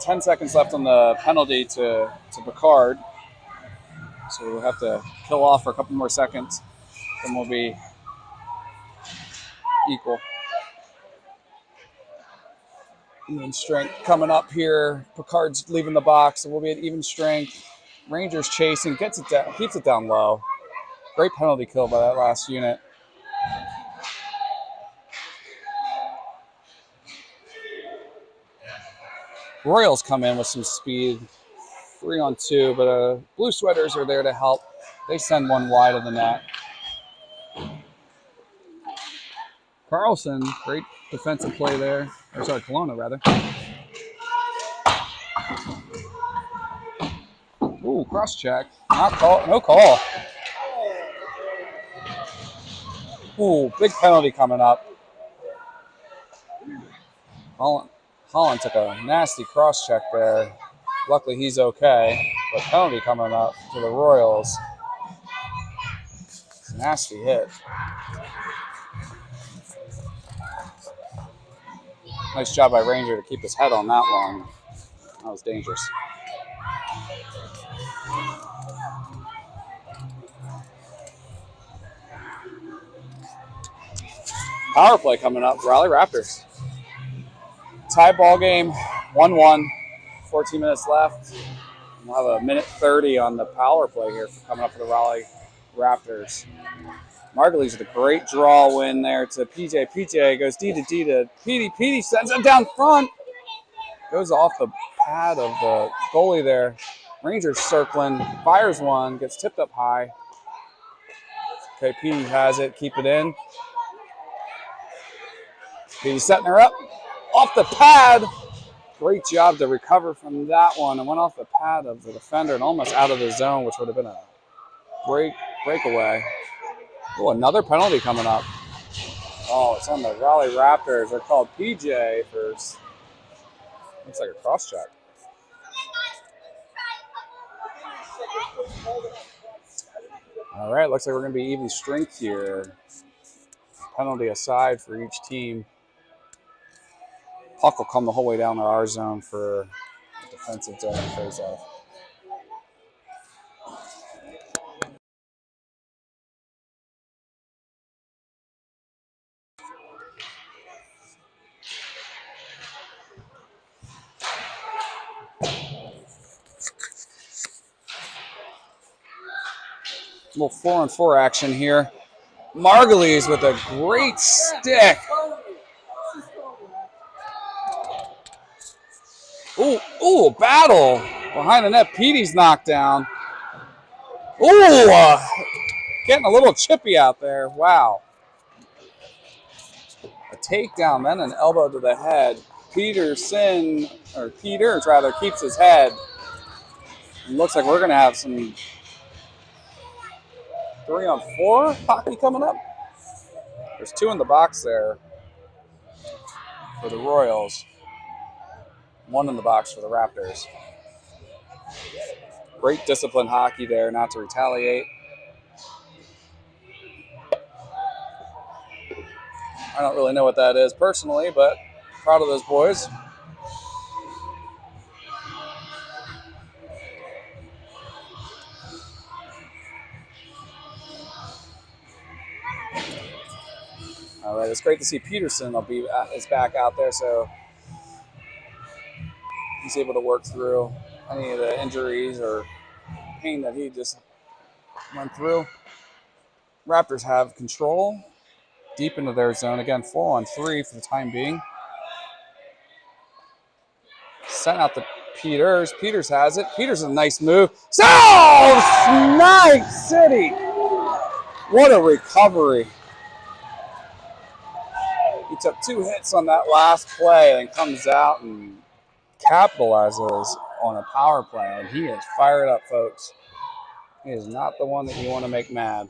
10 seconds left on the penalty to Picard. So we'll have to kill off for a couple more seconds. Then we'll be equal. Even strength coming up here. Picard's leaving the box, so we'll be at even strength. Rangers chasing, gets it down, keeps it down low. Great penalty kill by that last unit. Royals come in with some speed. 3-on-2, but Blue Sweaters are there to help. They send one wide of the net. Carlson, great defensive play there. Or sorry, Kelowna rather. Ooh, cross check. Not call, no call. Ooh, big penalty coming up. Holland took a nasty cross check there. Luckily he's okay. But penalty coming up to the Royals. Nasty hit. Nice job by Ranger to keep his head on that one. That was dangerous. power play coming up. Raleigh Raptors. Tie ball game, 1-1. 14 minutes left. We'll have a minute 30 on the power play here coming up for the Raleigh Raptors. Margulies with a great draw win there to PJ. PJ goes D to D to Petey. Petey sends it down front. Goes off the pad of the goalie there. Rangers circling, fires one, gets tipped up high. Okay, Petey has it, keep it in. Petey setting her up. Off the pad. Great job to recover from that one. And went off the pad of the defender and almost out of the zone, which would have been a breakaway. Oh, another penalty coming up. Oh, it's on the Raleigh Raptors. They're called PJ for, looks like a cross check. All right, looks like we're going to be even strength here. Penalty aside for each team. Puck will come the whole way down to our zone for a defensive zone face-off. A little 4-on-4 action here. Margulies with a great stick. Ooh, battle behind the net. Petey's knocked down. Ooh, getting a little chippy out there. Wow. A takedown, then an elbow to the head. Peters keeps his head. It looks like we're going to have some 3-on-4 hockey coming up. There's 2 in the box there for the Royals. 1 in the box for the Raptors. Great disciplined hockey there, not to retaliate. I don't really know what that is personally, but proud of those boys. All right, it's great to see Peterson is back out there, so he's able to work through any of the injuries or pain that he just went through. Raptors have control deep into their zone. Again, 4-on-3 for the time being. Sent out to Peters. Peters has it. Peters a nice move. Night City! What a recovery. He took 2 hits on that last play and comes out and capitalizes on a power play. And he is fired up, folks. He is not the one that you want to make mad.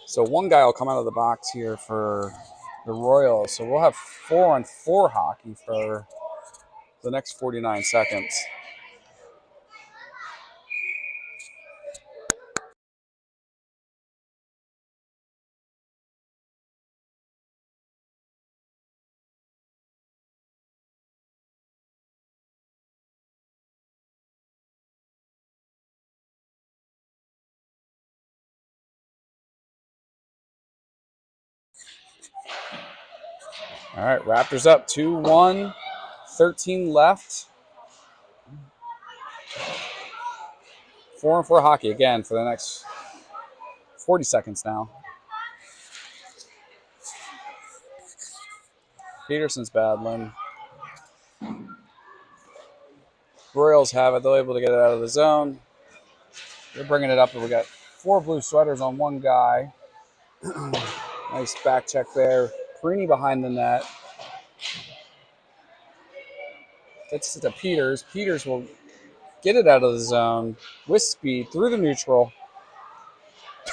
So one guy will come out of the box here for the Royals. So we'll have 4-on-4 hockey for the next 49 seconds. All right, Raptors up 2-1, 13 left. 4-on-4 hockey again for the next 40 seconds now. Peterson's battling. Royals have it. They're able to get it out of the zone. They're bringing it up, and we got 4 blue sweaters on one guy. Nice back check there. Preeny behind the net. Gets it to Peters. Peters will get it out of the zone with speed through the neutral.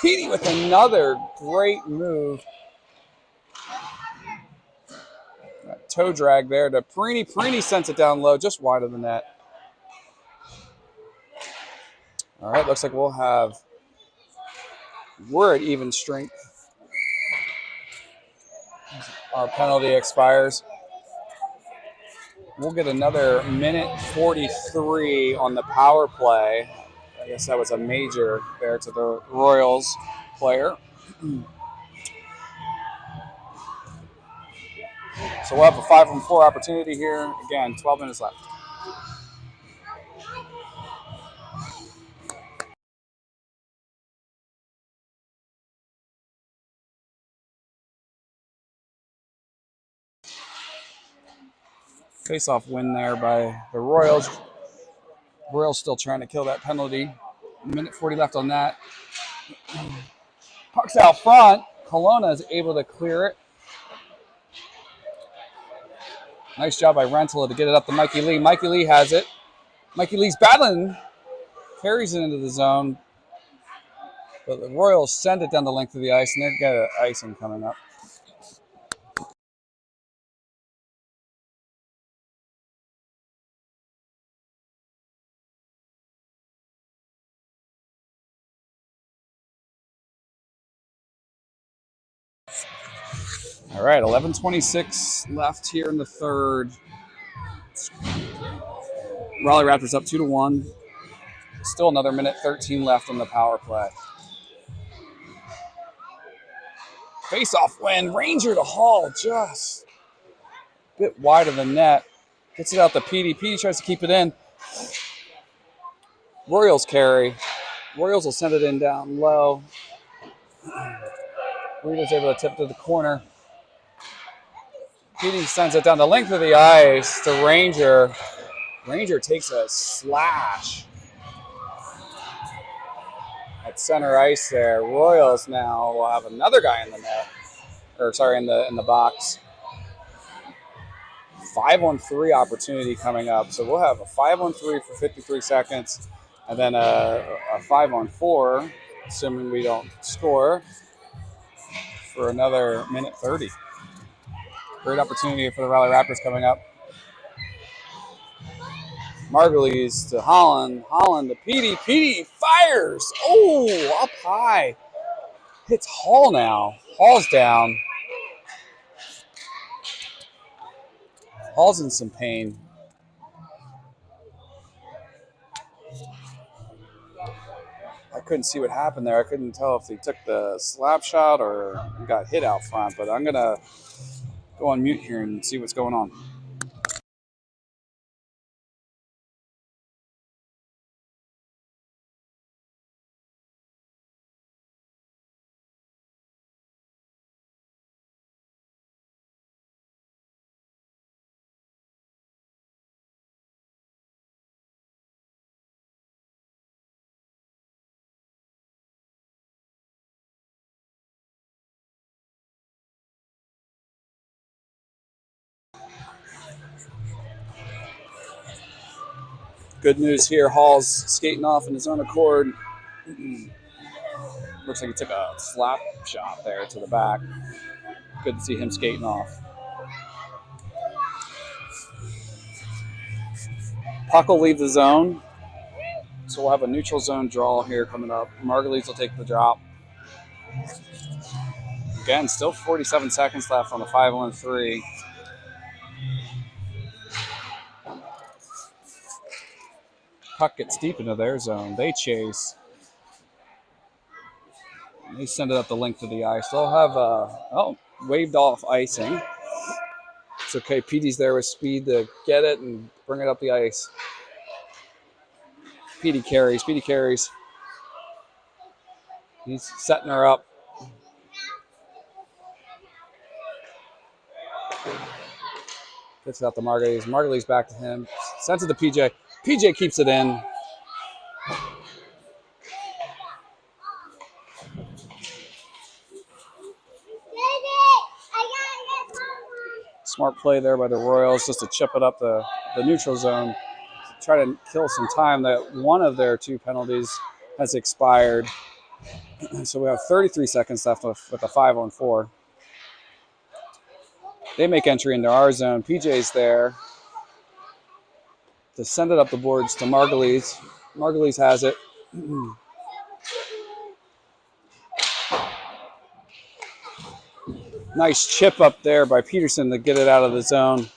Petey with another great move. Toe drag there to Preeny. Preeny sends it down low, just wide of the net. All right, looks like we're at even strength. Our penalty expires. We'll get another minute 43 on the power play. I guess that was a major there to the Royals player. So we'll have a 5-on-4 opportunity here. Again, 12 minutes left. Face-off win there by the Royals. Royals still trying to kill that penalty. Minute 40 left on that. Puck's out front. Kelowna is able to clear it. Nice job by Rentala to get it up to Mikey Lee. Mikey Lee has it. Mikey Lee's battling. Carries it into the zone. But the Royals send it down the length of the ice, and they've got an icing coming up. All right, 11:26 left here in the third. Raleigh Raptors up 2-1. Still another minute 13 left on the power play. Face-off win. Ranger to Hall, just a bit wide of the net. Gets it out to PD. PD tries to keep it in. Royals carry. Royals will send it in down low. Rita's able to tip to the corner. PD sends it down the length of the ice to Ranger. Ranger takes a slash at center ice there. Royals now will have another guy in the net, or sorry, in the box. 5-on-3 opportunity coming up. So we'll have a 5-on-3 for 53 seconds, and then a 5-on-4, assuming we don't score, for another minute 30. Great opportunity for the Raleigh Raptors coming up. Margulies to Holland. Holland to Petey. Petey fires. Oh, up high. Hits Hall now. Hall's down. Hall's in some pain. I couldn't see what happened there. I couldn't tell if he took the slap shot or got hit out front, but I'm going to go on mute here and see what's going on. Good news here. Hall's skating off in his own accord. Looks like he took a slap shot there to the back. Good to see him skating off. Puck will leave the zone. So we'll have a neutral zone draw here coming up. Margulies will take the drop. Again, still 47 seconds left on the 5-on-3. Puck gets deep into their zone. They chase. They send it up the length of the ice. They'll have waved off icing. It's okay. Petey's there with speed to get it and bring it up the ice. Petey carries. Petey carries. He's setting her up. Gets it out to Margulies. Margulies back to him. Sends it to PJ. PJ keeps it in. Smart play there by the Royals just to chip it up the neutral zone. To try to kill some time. That one of their two penalties has expired. So we have 33 seconds left with the 5-on-4. They make entry into our zone. PJ's there to send it up the boards to Margulies. Margulies has it. Nice chip up there by Peterson to get it out of the zone.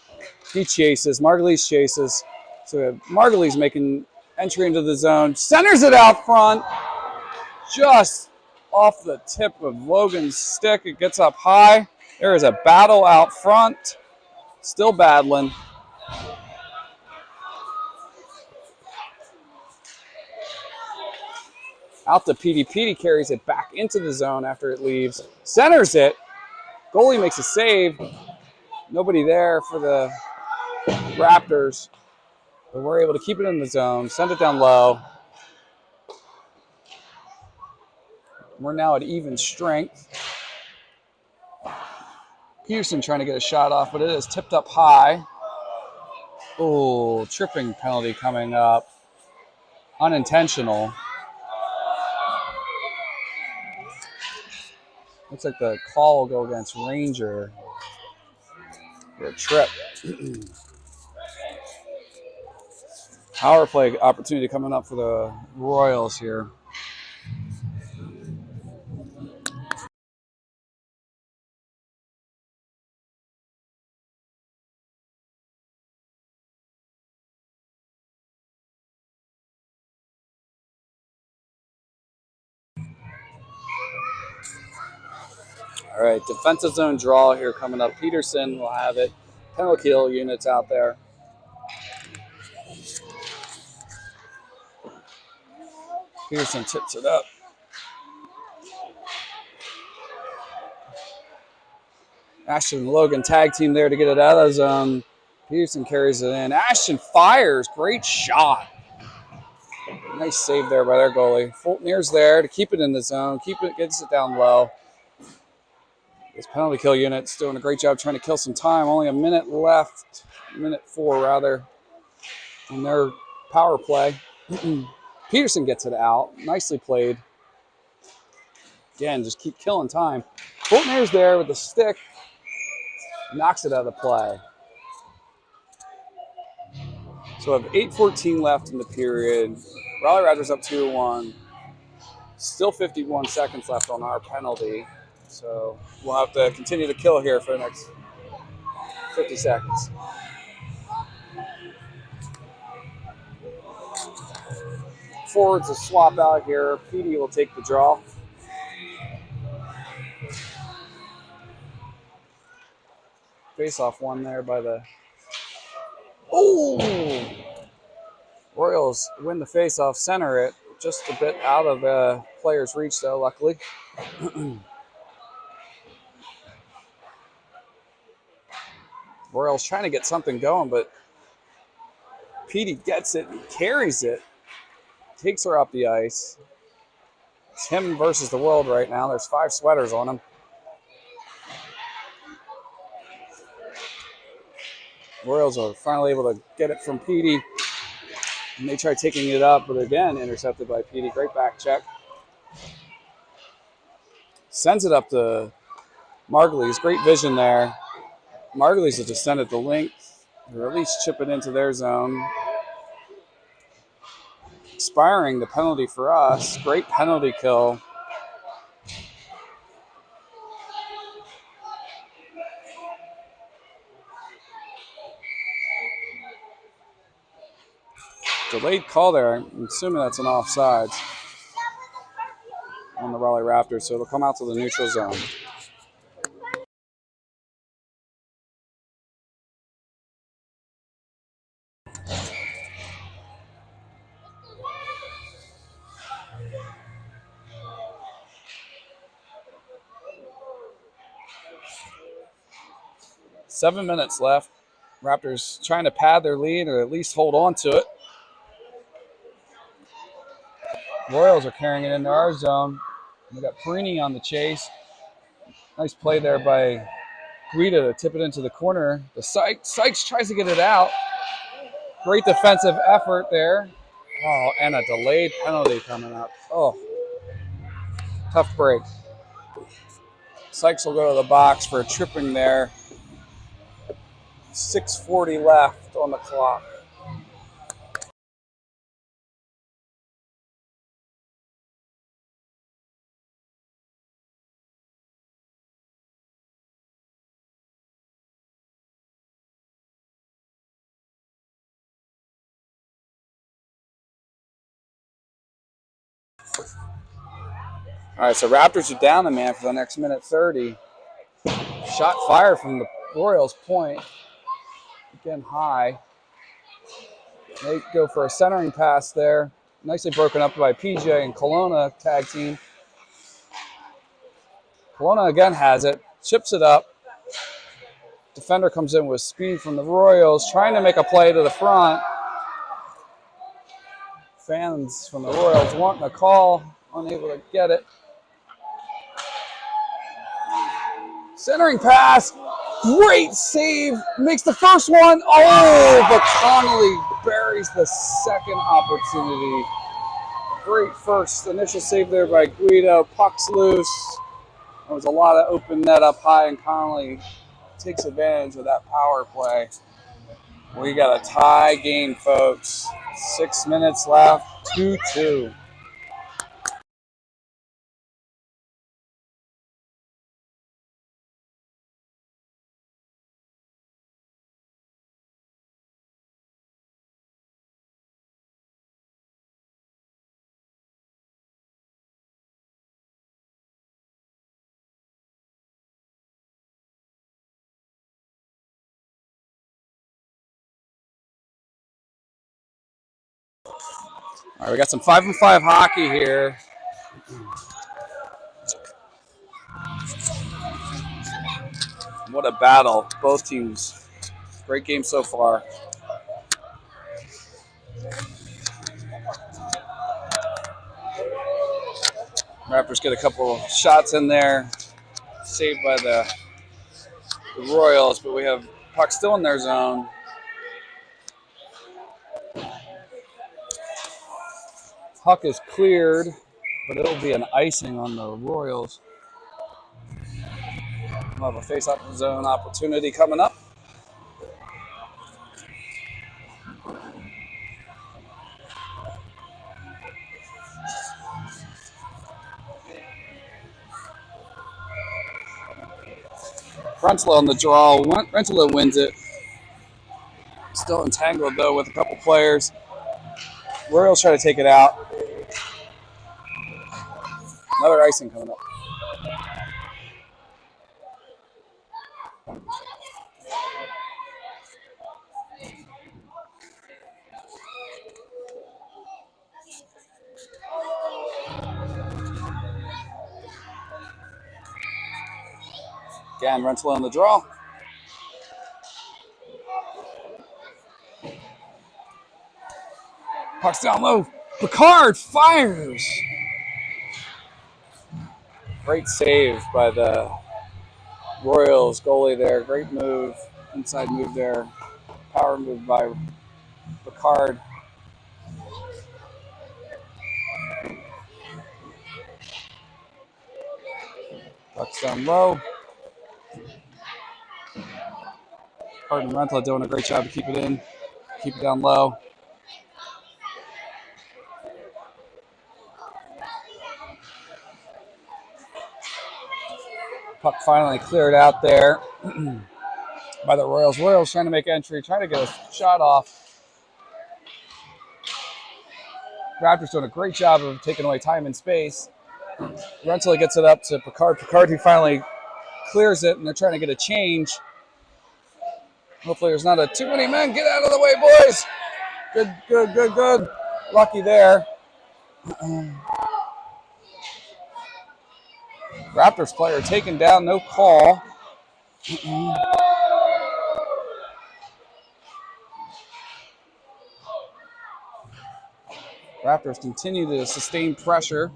He chases. Margulies chases. So we have Margulies making Entry into the zone. Centers it out front. Just off the tip of Logan's stick. It gets up high. There is a battle out front. Still battling. Out to Petey. Petey carries it back into the zone after it leaves. Centers it. Goalie makes a save. Nobody there for the Raptors. But we're able to keep it in the zone. Send it down low. We're now at even strength. Peterson trying to get a shot off, but it is tipped up high. Oh, tripping penalty coming up. Unintentional. Looks like the call will go against Ranger for a trip. Power play opportunity coming up for the Royals here. All right, defensive zone draw here coming up. Peterson will have it. Penalty kill units out there. Peterson tips it up. Ashton and Logan tag team there to get it out of the zone. Peterson carries it in. Ashton fires. Great shot. Nice save there by their goalie. Fultonier's there to keep it in the zone. Gets it down low. This penalty kill unit's doing a great job trying to kill some time. Only a minute left. Minute 4, rather, in their power play. Peterson gets it out. Nicely played. Again, just keep killing time. Fultonier's there with the stick. Knocks it out of the play. So we have 8:14 left in the period. Raleigh Raptors up 2-1. Still 51 seconds left on our penalty. So we'll have to continue to kill here for the next 50 seconds. Forwards a swap out here. Petey will take the draw. Face-off one there by the... Oh! Royals win the face-off, center it. Just a bit out of the player's reach, though, luckily. Royals trying to get something going, but Petey gets it and carries it. Takes her up the ice. It's him versus the world right now. There's 5 sweaters on him. Royals are finally able to get it from Petey. And they try taking it up, but again, intercepted by Petey. Great back check. Sends it up to Margulies. Great vision there. Margulies will just send it the length, or at least chip it into their zone. Expiring the penalty for us. Great penalty kill. Delayed call there. I'm assuming that's an offsides on the Raleigh Raptors, so it'll come out to the neutral zone. Seven minutes left. Raptors trying to pad their lead or at least hold on to it. Royals are carrying it into our zone. We got Perini on the chase. Nice play there by Guida to tip it into the corner. The Sykes tries to get it out. Great defensive effort there. Oh, and a delayed penalty coming up. Oh, tough break. Sykes will go to the box for a tripping there. 6:40 left on the clock. All right, so Raptors are down a man for the next minute 30. Shot fired from the Royals point. Again, high. They go for a centering pass there. Nicely broken up by PJ and Kelowna tag team. Kelowna again has it. Chips it up. Defender comes in with speed from the Royals, trying to make a play to the front. Fans from the Royals wanting a call, unable to get it. Centering pass, great save, makes the first one. Oh, but Connolly buries the second opportunity. Great first initial save there by Guido. Puck's loose. There was a lot of open net up high, and Connolly takes advantage of that power play. We got a tie game, folks. 6 minutes left, 2-2. All right, we got some 5-on-5 hockey here. What a battle. Both teams. Great game so far. Raptors get a couple shots in there. Saved by the Royals, but we have puck still in their zone. Puck is cleared, but it'll be an icing on the Royals. We'll have a face-off zone opportunity coming up. Rentala on the draw. Rentala wins it. Still entangled, though, with a couple players. Royals try to take it out. Another icing coming up. Again, Rentala on the draw. Puck's down low. Picard fires. Great save by the Royals goalie there. Great move. Inside move there. Power move by Picard. Puck's down low. Picard and Rentala doing a great job to keep it in. Keep it down low. Puck finally cleared out there by the Royals. Royals trying to make entry, trying to get a shot off. Raptors doing a great job of taking away time and space. Rentala gets it up to Picard. Picard, who finally clears it, and they're trying to get a change. Hopefully there's not too many men. Get out of the way, boys. Good. Lucky there. Raptors player taken down, no call. Raptors continue to sustain pressure.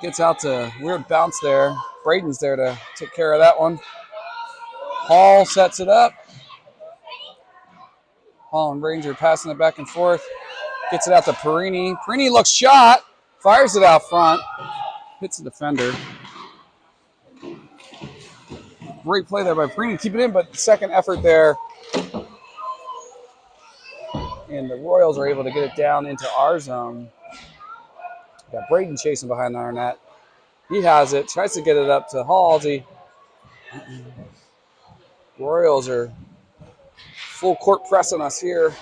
Gets out to weird bounce there. Braden's there to take care of that one. Hall sets it up. Hall and Ranger passing it back and forth. Gets it out to Perini. Perini looks shot. Fires it out front. Hits the defender. Great play there by Perini. Keep it in, but second effort there. And the Royals are able to get it down into our zone. Got Braden chasing behind our net. He has it. Tries to get it up to Halsey. Royals are full court pressing us here.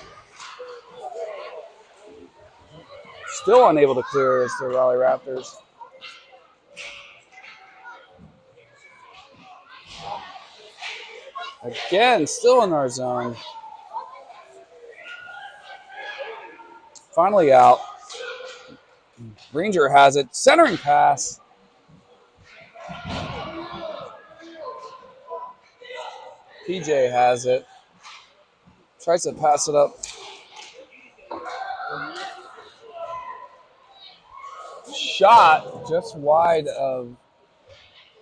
Still unable to clear is the Raleigh Raptors. Again, still in our zone. Finally out. Ranger has it. Centering pass. PJ has it. Tries to pass it up. Shot just wide of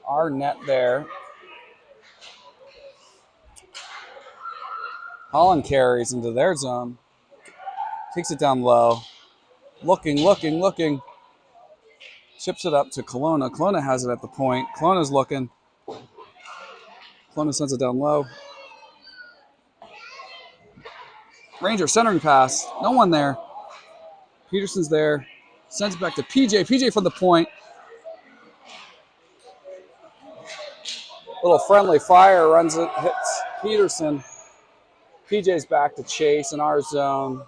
our net there. Holland carries into their zone. Takes it down low. Looking. Chips it up to Kelowna. Kelowna has it at the point. Kelowna's looking. Kelowna sends it down low. Ranger centering pass. No one there. Peterson's there. Sends it back to PJ. PJ from the point. Little friendly fire runs it. Hits Peterson. PJ's back to chase in our zone.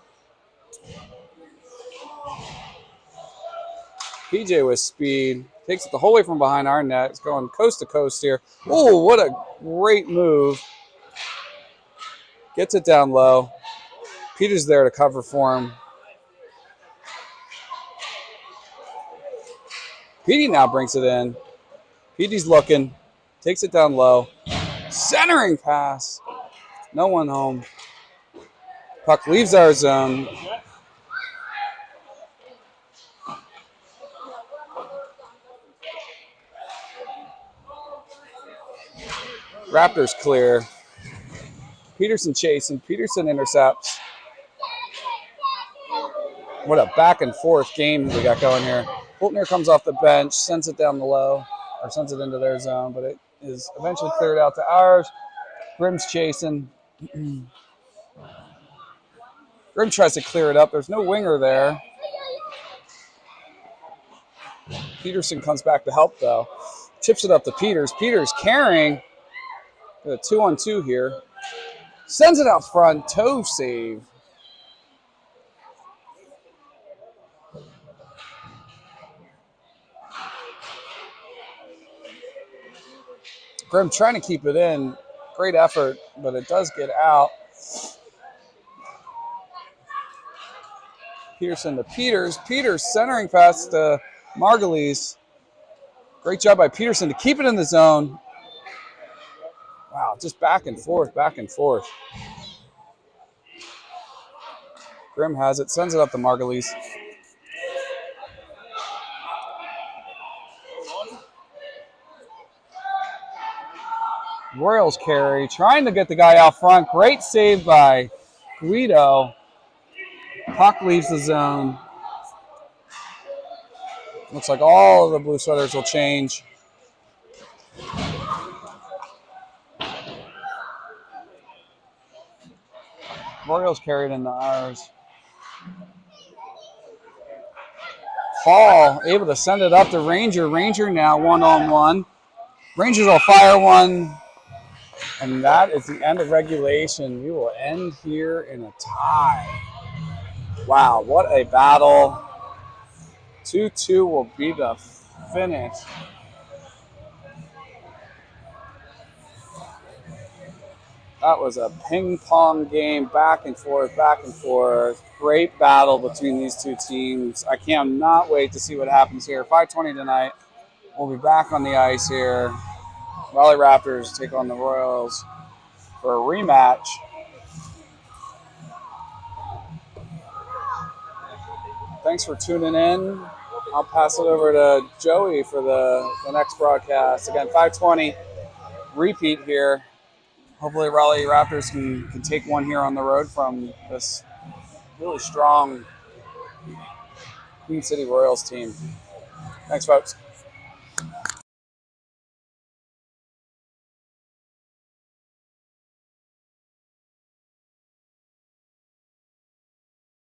PJ with speed. Takes it the whole way from behind our net. It's going coast to coast here. Oh, what a great move. Gets it down low. Peter's there to cover for him. Petey now brings it in. Petey's looking. Takes it down low. Centering pass. No one home. Puck leaves our zone. Raptors clear. Peterson chasing. Peterson intercepts. What a back and forth game we got going here. Holtner comes off the bench, sends it down the low, or sends it into their zone, but it is eventually cleared out to ours. Grimm's chasing. Grimm tries to clear it up. There's no winger there. Peterson comes back to help, though. Chips it up to Peters. Peters carrying. A 2-on-2 here. Sends it out front. Toe save. Grimm trying to keep it in. Great effort, but it does get out. Peterson to Peters. Peters centering pass to Margulies. Great job by Peterson to keep it in the zone. Wow, just back and forth. Grimm has it, sends it up to Margulies. Royals carry, trying to get the guy out front. Great save by Guido. Puck leaves the zone. Looks like all of the blue sweaters will change. Royals carried into ours. Hall able to send it up to Ranger. Ranger now 1-on-1. Rangers will fire one. And that is the end of regulation. We will end here in a tie. Wow, what a battle. 2-2 will be the finish. That was a ping-pong game, back and forth. Great battle between these two teams. I cannot wait to see what happens here. 5:20 tonight. We'll be back on the ice here. Raleigh Raptors take on the Royals for a rematch. Thanks for tuning in. I'll pass it over to Joey for the next broadcast. Again, 5:20, repeat here. Hopefully Raleigh Raptors can take one here on the road from this really strong Queen City Royals team. Thanks, folks.